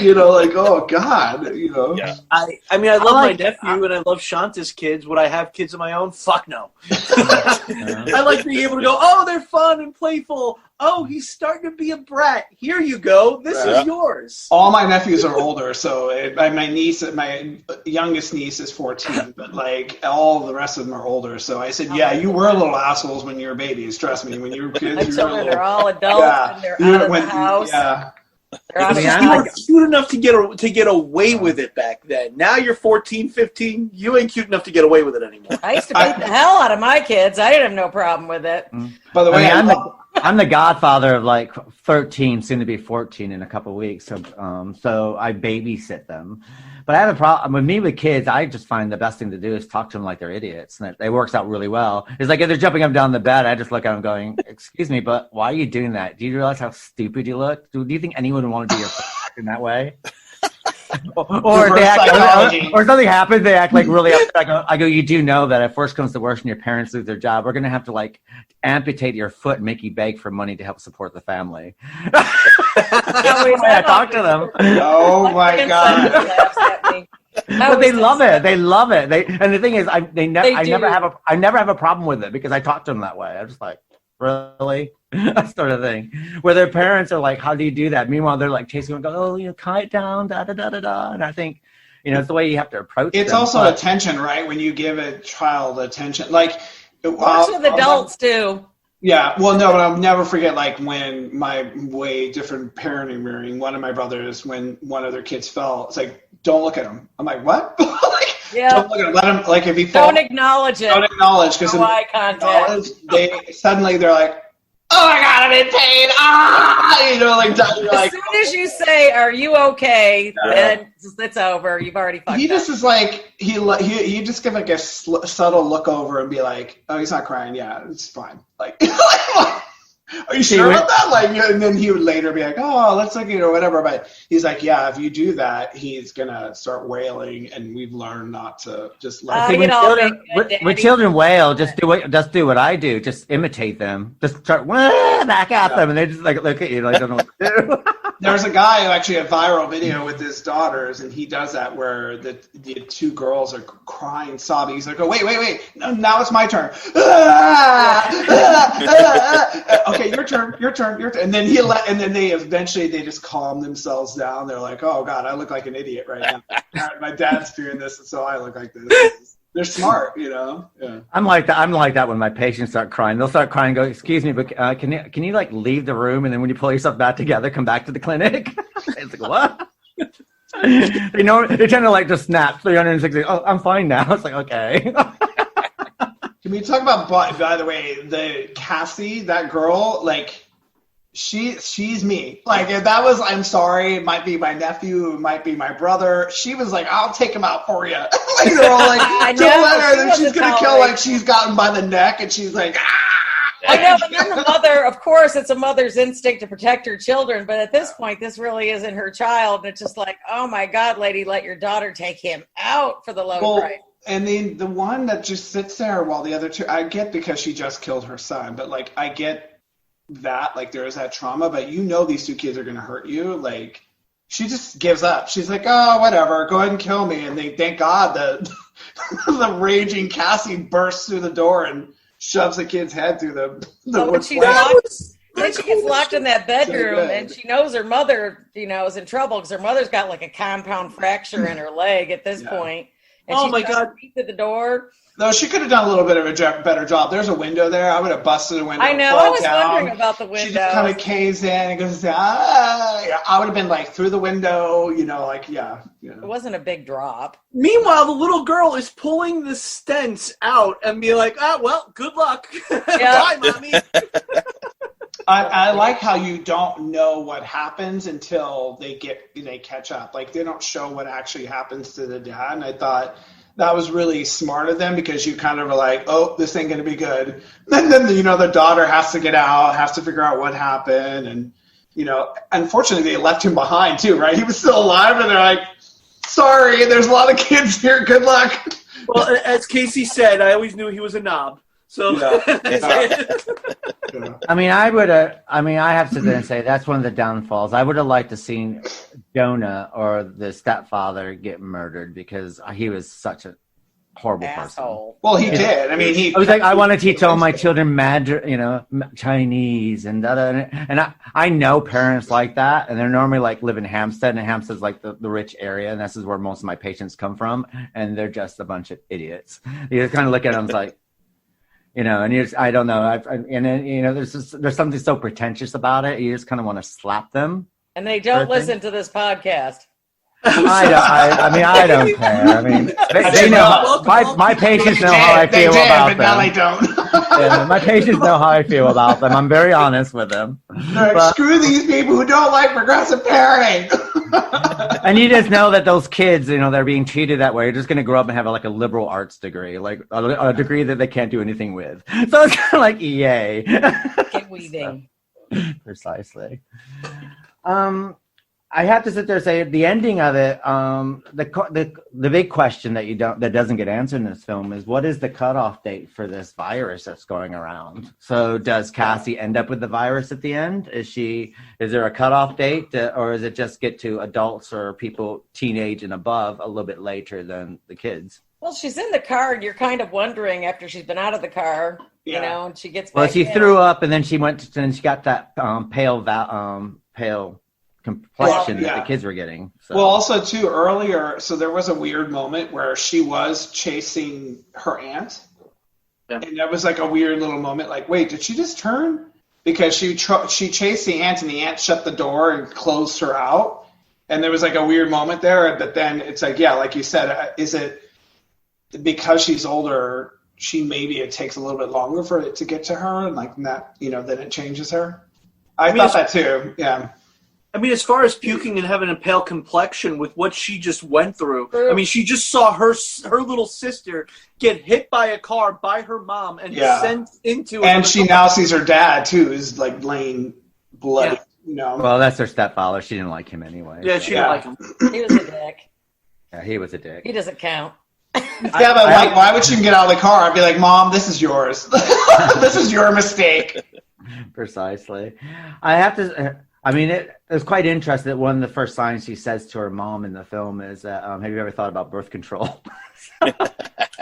you know, like, oh God, you know. Yeah. I mean, I love my nephew and I love Shanta's kids. Would I have kids of my own? Fuck no. I like being able to go, oh, they're fun and playful. Oh, he's starting to be a brat. Here you go. This is yours. All my nephews are older, so my youngest niece is 14, but like all the rest of them are older. So I said, yeah, you were little assholes when you were babies. Trust me, when you were kids, you were little. They're all adults and they're out of the house. Yeah. You were cute enough to get away with it back then. Now you're 14, 15. You ain't cute enough to get away with it anymore. I used to beat the hell out of my kids. I didn't have no problem with it. By the way, I'm the godfather of like 13, soon to be 14 in a couple of weeks. So I babysit them. But I have a problem with me with kids. I just find the best thing to do is talk to them like they're idiots, and it works out really well. It's like if they're jumping up and down the bed, I just look at them going, "Excuse me, but why are you doing that? Do you realize how stupid you look? Do you think anyone would want to do your in that way?" or they act, or something happens, they act like really upset. I go, you do know that if worse comes to worse and your parents lose their job, we're going to have to like amputate your foot and make you beg for money to help support the family. I talk to them. Oh my God. But they love it. They love it. And the thing is, I never have a problem with it because I talk to them that way. I'm just like, really? That sort of thing. Where their parents are like, how do you do that? Meanwhile, they're like chasing them and go, oh, calm it down, da da da da da. And I think, it's the way you have to approach it. It's also attention, right? When you give a child attention, like works with adults too. Yeah, well, no, but I'll never forget, like, when my way different parenting rearing, one of my brothers, when one of their kids fell, it's like, don't look at him. I'm like, what? Don't look at him. Let him, like, if he falls. Don't acknowledge it. Don't acknowledge. Because eye contact. They're like, oh my God, I'm in pain. As soon as you say, are you okay, then it's over. You've already fucked He just is like, he just give like a subtle look over and be like, oh, he's not crying. Yeah, it's fine. Like, are you sure about that? Like, and then he would later be like, oh, let's look, whatever. But he's like, yeah, if you do that, he's going to start wailing. And we've learned not to just let him. When children wail, just do what I do. Just imitate them. Just start back at them. And they just like look at you like, don't know what to do. There's a guy who actually a viral video with his daughters, and he does that where the two girls are crying, sobbing. He's like, oh, wait. No, now it's my turn. Okay, your turn. And then they eventually just calm themselves down. They're like, oh God, I look like an idiot right now. My dad's doing this, and so I look like this. They're smart, Yeah. I'm like that when my patients start crying. They'll start crying and go, excuse me, but can you like leave the room, and then when you pull yourself back together, come back to the clinic? It's like, what? They tend to like just snap 360. Oh, I'm fine now. It's like, okay. Can we talk about, by the way, the Cassie, that girl, like, she's me. Like, if that was, I'm sorry, it might be my nephew, it might be my brother. She was like, I'll take him out for you. Like, they're all like, don't let her, then she's going to kill, like, she's gotten by the neck, and she's like, I know, but then the mother, of course, it's a mother's instinct to protect her children, but at this point, this really isn't her child, and it's just like, oh my God, lady, let your daughter take him out for the low price. And then the one that just sits there while the other two, I get because she just killed her son, but, like, I get that, like, there is that trauma, but these two kids are going to hurt you. Like, she just gives up. She's like, oh, whatever, go ahead and kill me. And they thank God that the raging Cassie bursts through the door and shoves the kid's head through the when she gets locked in that bedroom, and she knows her mother, is in trouble because her mother's got like a compound fracture in her leg at this point. And oh my God! To the door. No, she could have done a little bit of a better job. There's a window there. I would have busted the window. I know. I was wondering about the window. She just kind of caves in and goes, I would have been like through the window, It wasn't a big drop. Meanwhile, the little girl is pulling the stents out and be like, well, good luck. Bye, mommy. I like how you don't know what happens until they catch up. Like, they don't show what actually happens to the dad. And I thought that was really smart of them because you kind of are like, oh, this ain't going to be good. And then, the daughter has to get out, has to figure out what happened. And, unfortunately, they left him behind too, right? He was still alive, and they're like, sorry, there's a lot of kids here. Good luck. Well, as Casey said, I always knew he was a knob. So, I have to sit there and say that's one of the downfalls. I would have liked to seen Jonah or the stepfather get murdered because he was such a horrible person. Well, he did. I mean, I was like, I want to teach all my children Chinese and I know parents like that, and they're normally like live in Hampstead, and Hampstead's like the rich area, and this is where most of my patients come from, and they're just a bunch of idiots. You just kind of look at them like. And I don't know. There's something so pretentious about it. You just kind of want to slap them. And they don't listen to this podcast. I don't care. I mean, they know. My patients know how I feel about them. Now they don't. My patients know how I feel about them. I'm very honest with them. Screw these people who don't like progressive parenting. And you just know that those kids, they're being treated that way. You're just going to grow up and have like a liberal arts degree, like a degree that they can't do anything with. So it's kind of like, yay. Get weaving. Precisely. I have to sit there and say at the ending of it, the big question that doesn't get answered in this film is what is the cutoff date for this virus that's going around? So does Cassie end up with the virus at the end? Is there a cutoff date, or is it just get to adults or people teenage and above a little bit later than the kids? Well, she's in the car, and you're kind of wondering after she's been out of the car, and she gets back. Well, she threw up, and then she got that pale complexion that the kids were getting. So. Well, also too earlier, so there was a weird moment where she was chasing her aunt, and that was like a weird little moment. Like, wait, did she just turn? Because she chased the aunt, and the aunt shut the door and closed her out, and there was like a weird moment there. But then it's like, like you said, is it because she's older? Maybe it takes a little bit longer for it to get to her, and like that, then it changes her. I thought that too. Yeah. I mean, as far as puking and having a pale complexion with what she just went through, I mean, she just saw her little sister get hit by a car by her mom and sent into. And she now sees her dad too, is like laying bloody. Well, that's her stepfather. She didn't like him anyway. Yeah, she didn't like him. He was a dick. Yeah, he was a dick. He doesn't count. But why would she get out of the car? I'd be like, Mom, this is yours. This is your mistake. Precisely. I have to. I mean, it was quite interesting that one of the first signs she says to her mom in the film is, have you ever thought about birth control?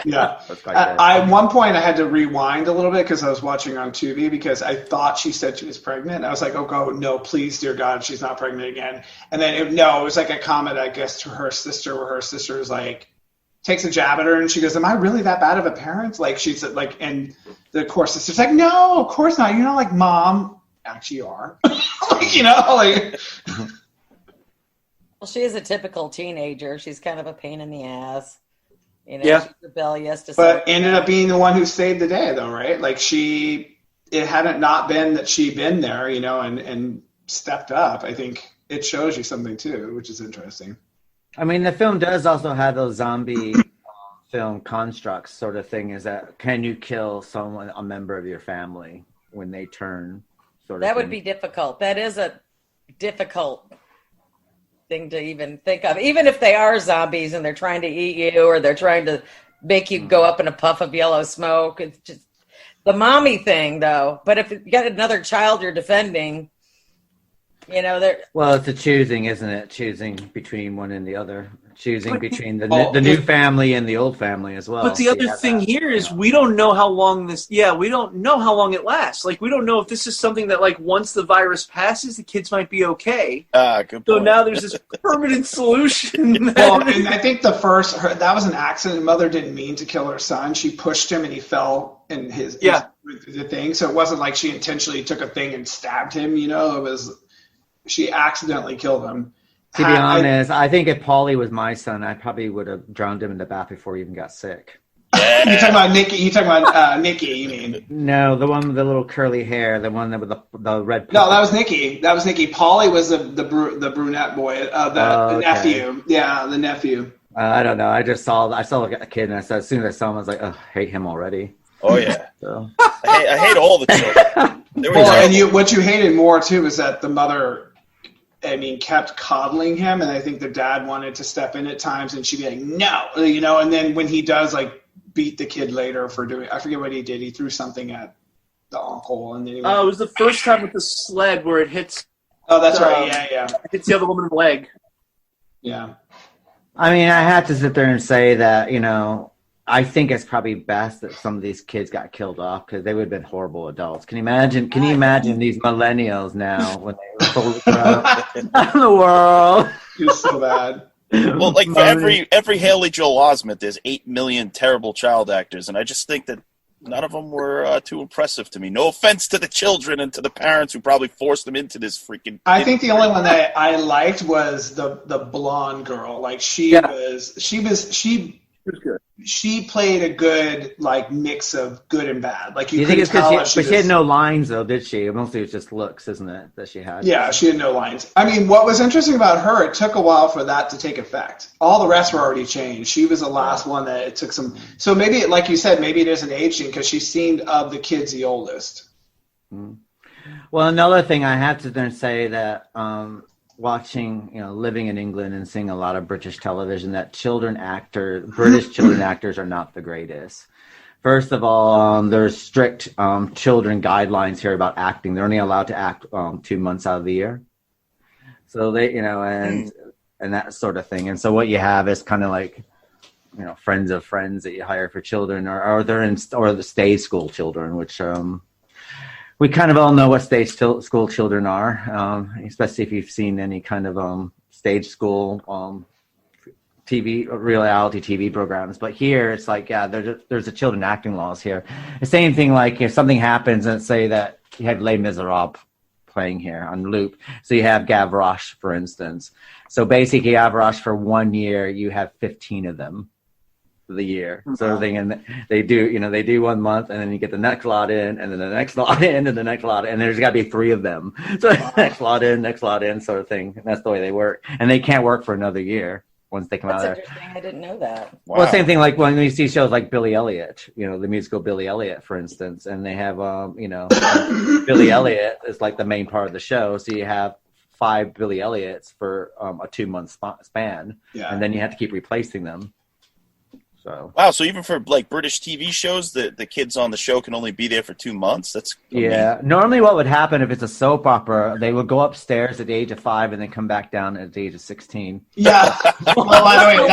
Yeah. At one point, I had to rewind a little bit because I was watching on Tubi because I thought she said she was pregnant. I was like, oh, God, no, please, dear God, she's not pregnant again. And then, it was like a comment, I guess, to her sister where her sister is like, takes a jab at her and she goes, am I really that bad of a parent? Like, she's like, and the core sister's like, no, of course not. You're not like Mom. Actually, you are. Well, she is a typical teenager. She's kind of a pain in the ass. She's rebellious. But ended up being the one who saved the day, though, right? Like it hadn't not been that she'd been there, and stepped up. I think it shows you something too, which is interesting. I mean, the film does also have those zombie film constructs sort of thing. Is that can you kill someone, a member of your family, when they turn? That would be difficult. That is a difficult thing to even think of. Even if they are zombies and they're trying to eat you or they're trying to make you go up in a puff of yellow smoke. It's just the mommy thing, though. But if you got another child you're defending, Well, it's a choosing, isn't it? Choosing between one and the other. Choosing between the new family and the old family as well. But the other thing here is we don't know how long we don't know how long it lasts. Like, we don't know if this is something that, like, once the virus passes, the kids might be okay. Good point. So now there's this permanent solution. Well, and I think that was an accident. Mother didn't mean to kill her son. She pushed him and he fell in the thing. So it wasn't like she intentionally took a thing and stabbed him, it was, she accidentally killed him. To be honest, I think if Paulie was my son, I probably would have drowned him in the bath before he even got sick. You're talking about Nikki. You're talking about Nikki. You mean? No, the one with the little curly hair, the one that with the red. No, that was Nikki. Paulie was the brunette boy, the nephew. Yeah, the nephew. I don't know. I saw a kid, and I said as soon as I saw him, I was like, oh, I hate him already. Oh yeah. So. I hate all the children. What you hated more too is that the mother, kept coddling him, and I think the dad wanted to step in at times, and she'd be like, no, and then when he does, like, beat the kid later for doing, I forget what he did. He threw something at the uncle, and then it was the first time with the sled where it hits. Oh, that's right. Yeah. It hits the other woman in the leg. Yeah. I mean, I have to sit there and say that, I think it's probably best that some of these kids got killed off because they would have been horrible adults. Can you imagine these millennials now when they were around the world? It's so bad. Well, like for every Haley Joel Osment, there's 8 million terrible child actors, and I just think that none of them were too impressive to me. No offense to the children and to the parents who probably forced them into this freaking. I think the only one that I liked was the blonde girl. Like she was good. She played a good mix of good and bad. Like you think it's because she had no lines though, did she? Mostly it was just looks, isn't it, that she had? Yeah, she had no lines. I mean, what was interesting about her, it took a while for that to take effect. All the rest were already changed. She was the last one that it took some. So maybe, like you said, maybe it is an age thing because she seemed of the kids the oldest. Well, another thing I have to then say that watching, living in England and seeing a lot of British television, that British children actors are not the greatest. First of all, there's strict children guidelines here about acting. They're only allowed to act 2 months out of the year. So they, and that sort of thing. And so what you have is kind of like, friends of friends that you hire for children, or the stage school children, which we kind of all know what stage school children are, especially if you've seen any kind of stage school reality TV programs. But here it's like, there's a children acting laws here. The same thing, like if something happens and say that you have Les Miserables playing here on loop. So you have Gavroche, for instance. So basically Gavroche for 1 year, you have 15 of them for the year. Sort of thing. And they do 1 month, and then you get the next lot in, and then the next lot in, and the next lot in, and there's got to be 3 of them. So next lot in sort of thing. And that's the way they work. And they can't work for another year once they come out there. That's interesting. I didn't know that. Wow. Well, same thing like when you see shows like Billy Elliot, the musical Billy Elliot, for instance, and they have, Billy Elliot is like the main part of the show. So you have 5 Billy Elliots for a 2-month span, and then you have to keep replacing them. So wow, so even for like British TV shows, the kids on the show can only be there for 2 months. That's amazing. Normally, what would happen if it's a soap opera? They would go upstairs at the age of 5 and then come back down at the age of 16. Yeah. Well, by the way,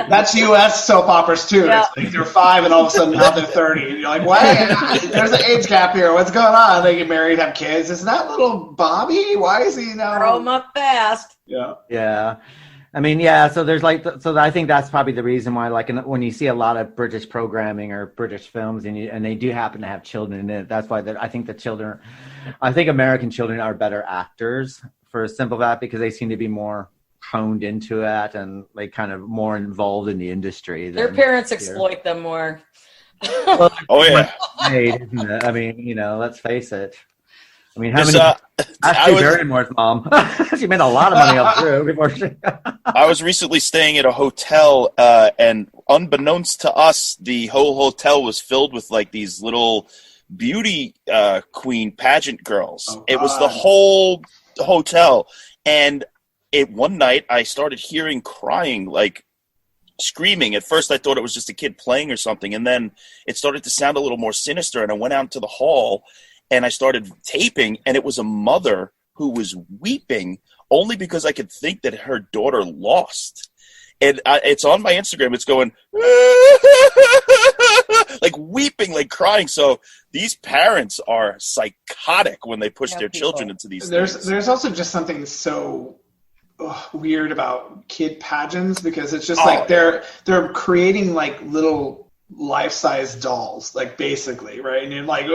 that's U.S. soap operas too. Yeah. It's like they're 5 and all of a sudden now they're 30. And you're like, what? There's an age gap here. What's going on? They get married, have kids. Is that little Bobby? Why is he now? Grow them up fast. Yeah. Yeah. I mean, so there's I think that's probably the reason why, like, when you see a lot of British programming or British films and they do happen to have children in it, that's why I think American children are better actors for a simple fact, because they seem to be more honed into it and like kind of more involved in the industry. Their parents exploit them more. Well, oh yeah. Isn't it? I mean, let's face it. I mean, how This, many? Ashley Barrymore's mom. She made a lot of money off through before she. I was recently staying at a hotel, and unbeknownst to us, the whole hotel was filled with like these little beauty queen pageant girls. Oh, it was the whole hotel, and one night I started hearing crying, like screaming. At first I thought it was just a kid playing or something, and then it started to sound a little more sinister, and I went out into the hall and I started taping, and it was a mother who was weeping only because I could think that her daughter lost. And it's on my Instagram. It's going like weeping, like crying. So these parents are psychotic when they push their children into these things. There's also just something so weird about kid pageants, because it's just like they're creating like little life-size dolls, like, basically, right? And you're like,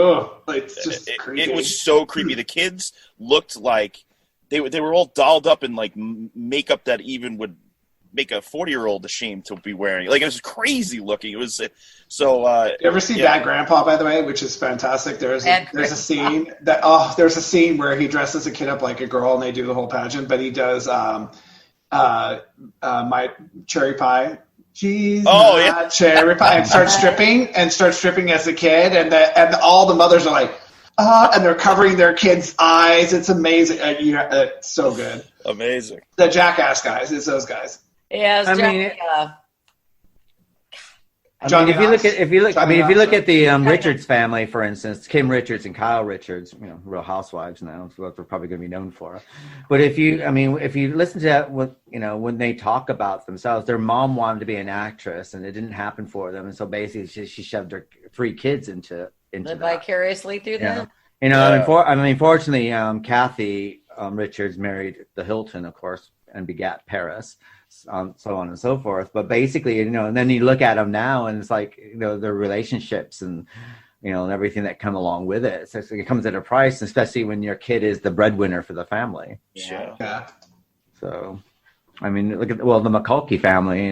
it's just creepy. It was so creepy. The kids looked like they were all dolled up in like makeup that even would make a 40-year-old ashamed to be wearing. Like, it was crazy looking. It was so. You ever see Bad Grandpa, by the way, which is fantastic? There's a scene where he dresses a kid up like a girl and they do the whole pageant, but he does my cherry pie. She's cherry pie, and starts stripping as a kid, and all the mothers are like, and they're covering their kids' eyes. It's amazing. It's so good. Amazing. The Jackass guys, it's those guys. Yeah, if you look at the Richards family, for instance, Kim Richards and Kyle Richards, Real Housewives now, is what they're probably going to be known for. But if you listen to that, when they talk about themselves, their mom wanted to be an actress and it didn't happen for them, and so basically she shoved her 3 kids into live vicariously through them. Fortunately, Kathy Richards married the Hilton, of course, and begat Paris. So on and so forth. But basically, and then you look at them now and it's like, their relationships and, and everything that come along with it. So it comes at a price, especially when your kid is the breadwinner for the family. Yeah. So, I mean, look at, the McCulkey family,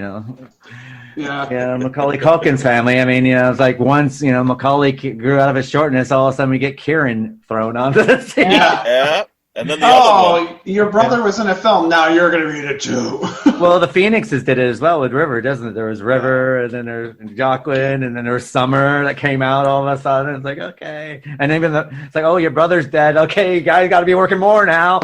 Yeah, Macaulay Culkin's family. I mean, it's like once, Macaulay grew out of his shortness, all of a sudden we get Kieran thrown onto the scene. Yeah. And then the other one. Your brother was in a film. Now you're going to be in it too. Well, the Phoenixes did it as well with River, doesn't it? There was River, and then there's Joaquin, and then there was Summer that came out all of a sudden. It's like, okay. And even it's like, oh, your brother's dead. Okay, you guys got to be working more now.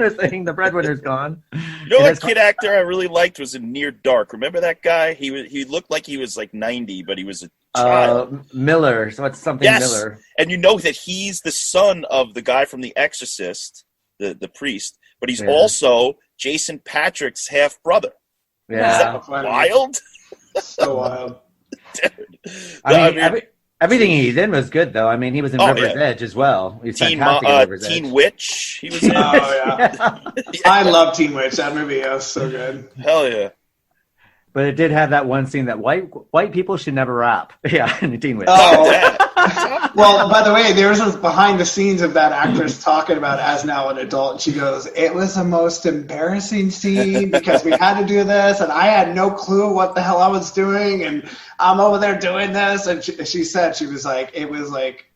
saying the breadwinner's gone. You know what kid actor I really liked was in Near Dark. Remember that guy? He looked like he was like 90, but he was a child. Miller. So it's something Miller. And you know that he's the son of the guy from The Exorcist, the priest, but he's also Jason Patrick's half brother. Yeah. Is that wild? So wild. Dude. I mean, everything he's in was good, though. I mean, he was in River's Edge as well. He's fantastic in River's Edge. Teen Witch, he was in. Oh, yeah. I love Teen Witch. That movie was so good. Hell yeah. But it did have that one scene that white people should never rap. Yeah, in Teen Witch. Oh. Well, by the way, there's this behind the scenes of that actress talking about as now an adult. And she goes, it was the most embarrassing scene because we had to do this and I had no clue what the hell I was doing. And I'm over there doing this. And she said, she was like, it was like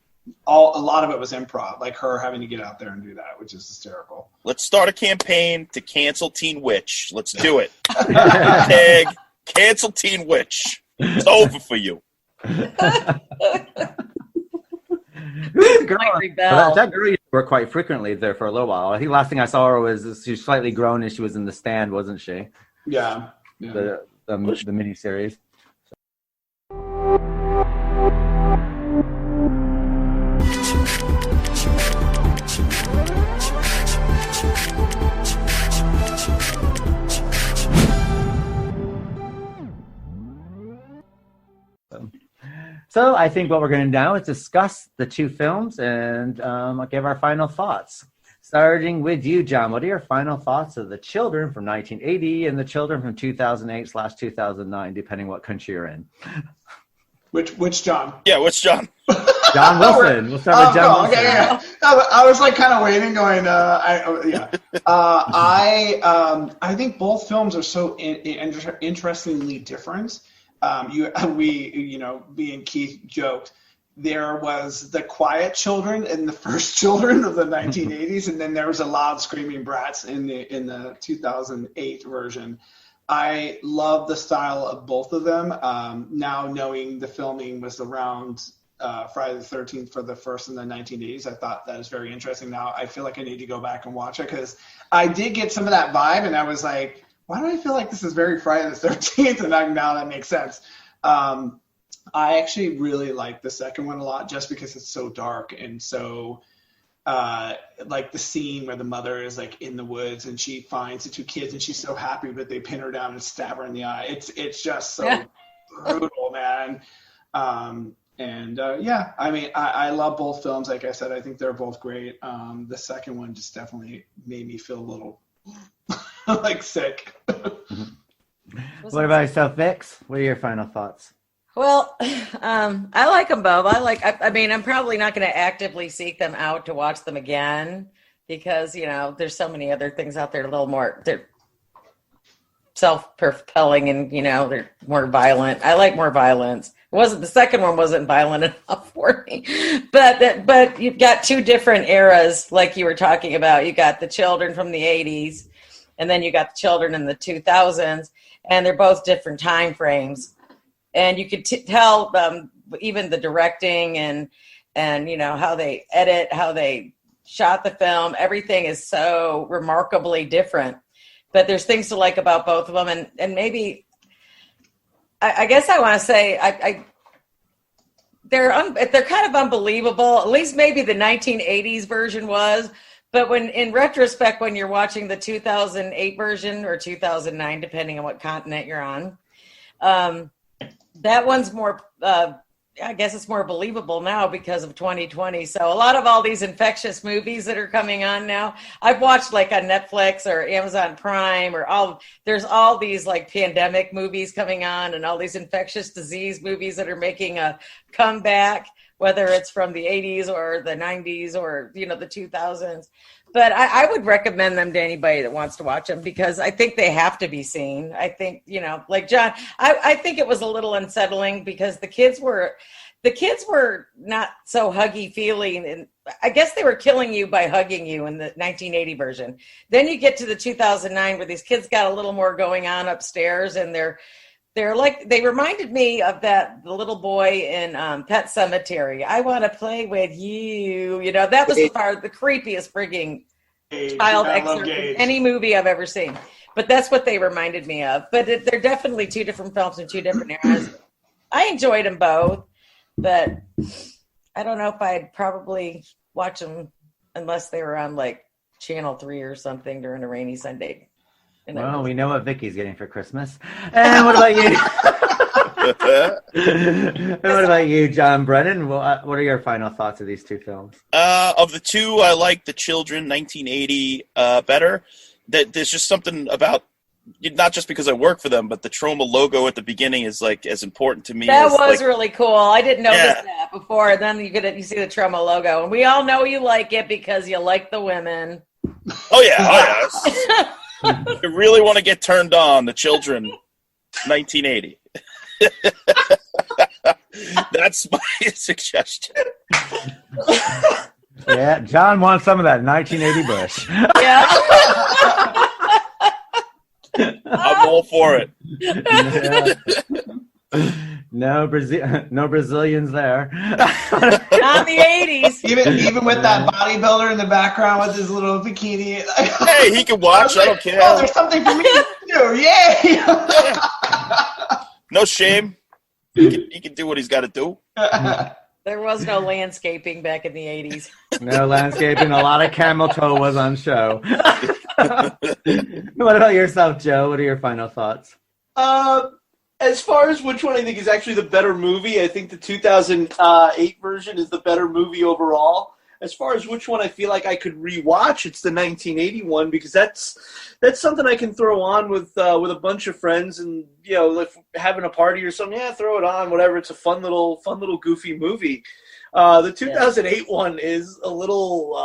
a lot of it was improv, like her having to get out there and do that, which is hysterical. Let's start a campaign to cancel Teen Witch. Let's do it. Tag, cancel Teen Witch. It's over for you. That girl used to work quite frequently there for a little while. I think the last thing I saw her was she was slightly grown and she was in The Stand, wasn't she? Yeah. The miniseries. So I think what we're going to do now is discuss the two films and give our final thoughts. Starting with you, John, what are your final thoughts of The Children from 1980 and The Children from 2008/2009, depending what country you're in? Which John? Yeah, which John? John Wilson. We'll start with John Wilson. Okay, yeah. I was like kind of waiting, going, I think both films are so interestingly different. Me and Keith joked, there was the quiet children in the first Children of the 1980s, and then there was a loud screaming brats in the 2008 version. I love the style of both of them. Now knowing the filming was around Friday the 13th for the first in the 1980s, I thought that is very interesting. Now I feel like I need to go back and watch it because I did get some of that vibe, and I was like, why do I feel like this is very Friday the 13th? And now that makes sense. I actually really like the second one a lot just because it's so dark and so like the scene where the mother is like in the woods and she finds the two kids and she's so happy, but they pin her down and stab her in the eye. It's just so brutal, man. I mean, I love both films. Like I said, I think they're both great. The second one just definitely made me feel a little like sick. What about yourself, Vix? What are your final thoughts? Well, I like them both. I mean, I'm probably not going to actively seek them out to watch them again because, there's so many other things out there a little more, they're self-propelling and, they're more violent. I like more violence. The second one wasn't violent enough for me, but you've got two different eras, like you were talking about. You got the children from the 80s, and then you got the children in the 2000s, and they're both different time frames. And you could tell even the directing and how they edit, how they shot the film, everything is so remarkably different. But there's things to like about both of them, and maybe I guess I want to say they're kind of unbelievable. At least maybe the 1980s version was. But when in retrospect, when you're watching the 2008 version or 2009, depending on what continent you're on, that one's more, I guess it's more believable now because of 2020. So a lot of all these infectious movies that are coming on now, I've watched like on Netflix or Amazon Prime there's all these like pandemic movies coming on and all these infectious disease movies that are making a comeback, whether it's from the 80s or the 90s or, the 2000s. But I would recommend them to anybody that wants to watch them because I think they have to be seen. I think, like John, I think it was a little unsettling because the kids were not so huggy feeling. And I guess they were killing you by hugging you in the 1980 version. Then you get to the 2009 where these kids got a little more going on upstairs and they're like, they reminded me of the little boy in Pet Sematary. I want to play with you. That was the creepiest frigging child excerpt from any movie I've ever seen. But that's what they reminded me of. But they're definitely two different films in two different eras. I enjoyed them both, but I don't know if I'd probably watch them unless they were on like Channel 3 or something during a rainy Sunday. Well, we know what Vicky's getting for Christmas. And what about you? And what about you, John Brennan? What are your final thoughts of these two films? Of the two, I like The Children, 1980, better. There's just something about, not just because I work for them, but the Troma logo at the beginning is like as important to me. That was really cool. I didn't notice that before. And then you see the Troma logo, and we all know you like it because you like the women. Oh yeah. If you really want to get turned on, The Children, 1980. That's my suggestion. Yeah, John wants some of that 1980 Bush. Yeah. I'm all for it. No Brazilians there. Not the 80s. Even with that bodybuilder in the background with his little bikini. Hey, he can watch. I don't care. Oh, there's something for me to do. Yay! No shame. He can do what he's got to do. There was no landscaping back in the 80s. No landscaping. A lot of camel toe was on show. What about yourself, Joe? What are your final thoughts? As far as which one I think is actually the better movie, I think the 2008 version is the better movie overall. As far as which one I feel like I could rewatch, it's the 1980 one, because that's something I can throw on with a bunch of friends, and if having a party or something. Yeah, throw it on, whatever. It's a fun little goofy movie. The 2008 one is a little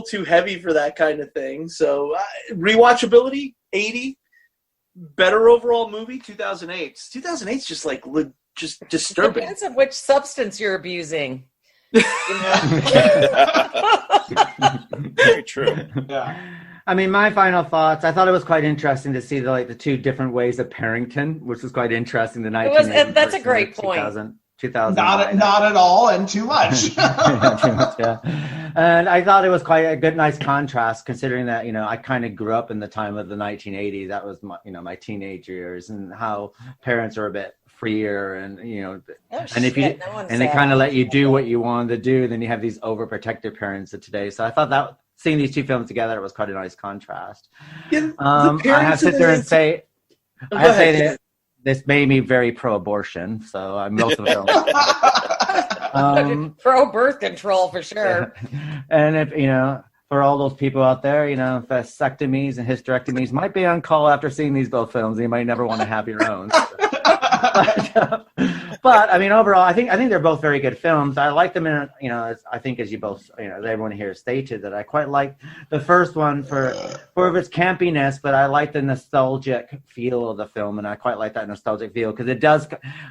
too heavy for that kind of thing. So rewatchability 80, better overall movie 2008. 2008's just like just disturbing. Depends on which substance you're abusing. Very true. Yeah. I mean, my final thoughts. I thought it was quite interesting to see the two different ways of parenting, which was quite interesting. The 1980 that's a great point. 2000. Not at all, and too much. Yeah. And I thought it was quite a good, nice contrast, considering that I kind of grew up in the time of the 1980s. That was my teenage years, and how parents are a bit freer, and and if you and they kind of let you do what you wanted to do. Then you have these overprotective parents of today. So I thought that seeing these two films together, it was quite a nice contrast. Yeah, I have to sit there and say, that this made me very pro-abortion. So I'm most of the film. Pro-birth control for sure. And if for all those people out there, vasectomies and hysterectomies might be on call after seeing these both films. You might never want to have your own. But I mean, overall, I think they're both very good films. I like them in, I think as you both, everyone here stated that I quite like the first one for its campiness, but I like the nostalgic feel of the film, and I quite like that nostalgic feel because it does.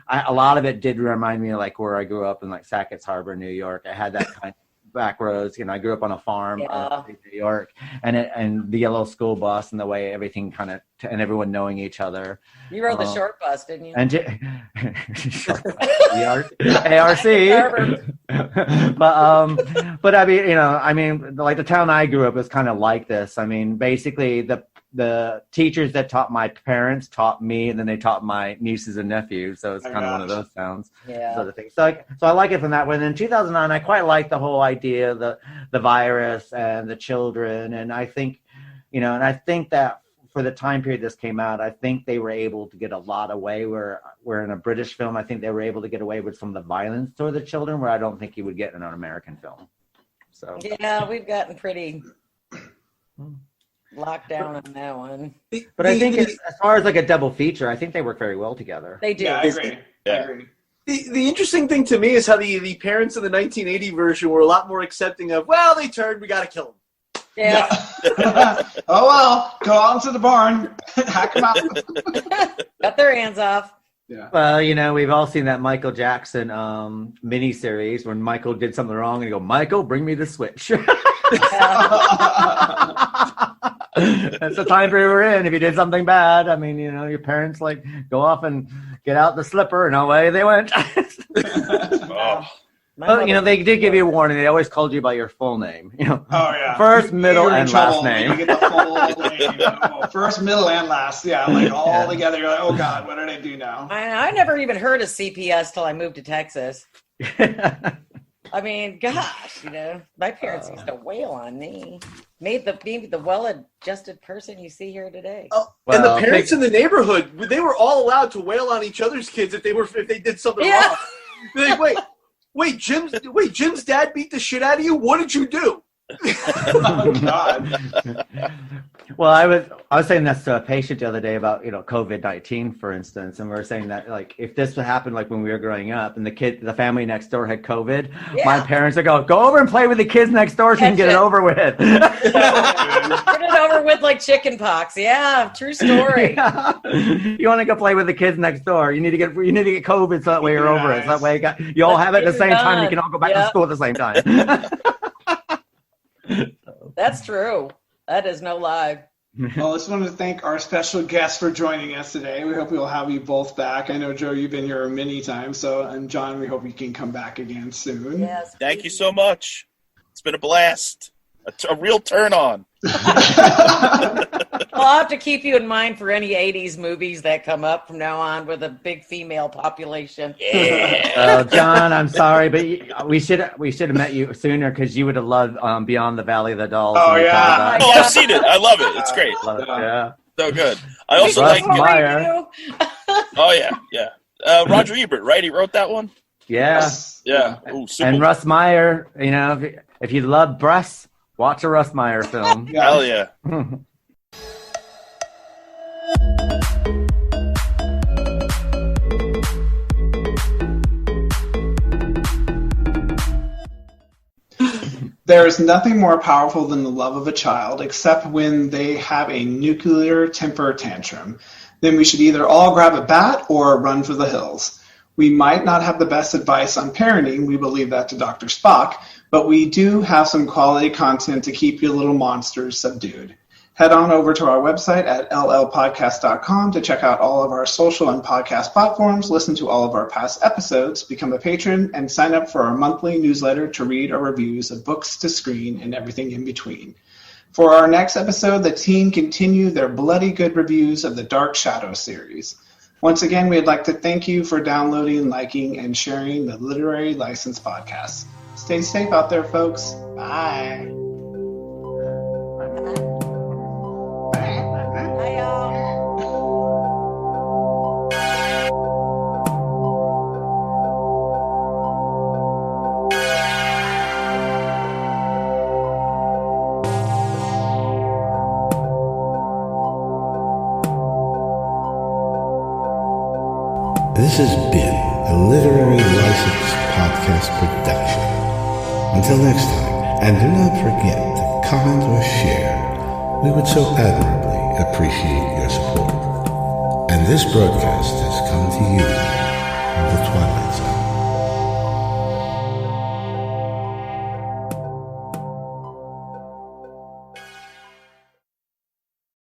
A lot of it did remind me of like where I grew up in like Sackett's Harbor, New York. I had that kind of back roads. I grew up on a farm in New York, and the yellow school bus and the way everything kind of and everyone knowing each other. You rode the short bus, didn't you? And ARC. But I mean, like the town I grew up was kind of like this. I mean, basically the teachers that taught my parents taught me, and then they taught my nieces and nephews. So it's kind of one of those towns. Yeah. Sort of thing. So I like it from that way. And in 2009, I quite like the whole idea, the virus and the children. And I think, and I think that for the time period this came out, I think they were able to get a lot away. Where in a British film, I think they were able to get away with some of the violence toward the children, where I don't think you would get in an American film. So yeah, we've gotten pretty locked down on that one. But I think as far as like a double feature, I think they work very well together. They do. Yeah, I agree. Yeah. I agree. The interesting thing to me is how the parents in the 1980 version were a lot more accepting of, well, they turned, we got to kill them. Yeah. Oh, well, go out into the barn, hack them out. Got their hands off. Yeah. Well, we've all seen that Michael Jackson miniseries when Michael did something wrong and you go, Michael, bring me the switch. That's the time period we're in. If you did something bad, I mean, your parents like go off and get out the slipper and away they went. Oh. Well, they did give you a warning. They always called you by your full name. Oh yeah. First, middle, and last name. You get the full first, middle, and last. Yeah, like all together. You're like, oh God, what did I do now? I never even heard of CPS till I moved to Texas. I mean, gosh, my parents used to wail on me. Made the well-adjusted person you see here today. Oh, and the parents in the neighborhood, they were all allowed to wail on each other's kids if they did something wrong. They're like, wait, Jim's dad beat the shit out of you? What did you do? Oh God. Well, I was saying this to a patient the other day about COVID-19, for instance, and we were saying that like if this would happen like when we were growing up and the family next door had COVID, my parents would go over and play with the kids next door so you can get it over with. Get it over with like chicken pox. Yeah, true story. Yeah. You want to go play with the kids next door? You need to get COVID so that way you're over it. So that way you all have it at the same time. You can all go back to school at the same time. That's true. That is no lie. Well, I just wanted to thank our special guests for joining us today. We hope we'll have you both back. I know, Joe, you've been here many times. And John, we hope you can come back again soon. Yes. Thank you so much. It's been a blast. A real turn on. I'll have to keep you in mind for any 80s movies that come up from now on with a big female population. Yeah. John, I'm sorry, but we should have met you sooner because you would have loved Beyond the Valley of the Dolls. Oh, yeah. Oh, I've seen it. I love it. It's great. Yeah. So good. I also Russ like Meyer. Oh, yeah. Roger Ebert, right? He wrote that one? Yeah. Yeah. Ooh, super. And Russ Meyer, if you love breasts, watch a Russ Meyer film. Hell yeah. There is nothing more powerful than the love of a child, except when they have a nuclear temper tantrum. Then we should either all grab a bat or run for the hills. We might not have the best advice on parenting, we will leave that to Dr. Spock, but we do have some quality content to keep your little monsters subdued. Head on over to our website at llpodcast.com to check out all of our social and podcast platforms, listen to all of our past episodes, become a patron, and sign up for our monthly newsletter to read our reviews of books to screen and everything in between. For our next episode, the team continue their bloody good reviews of the Dark Shadow series. Once again, we'd like to thank you for downloading, liking, and sharing the Literary License Podcast. Stay safe out there, folks. Bye. Bye, y'all. This has been a Literary License Podcast production. Until next time, and do not forget to comment or share. We would so admirably appreciate your support. And this broadcast has come to you from the Twilight Zone.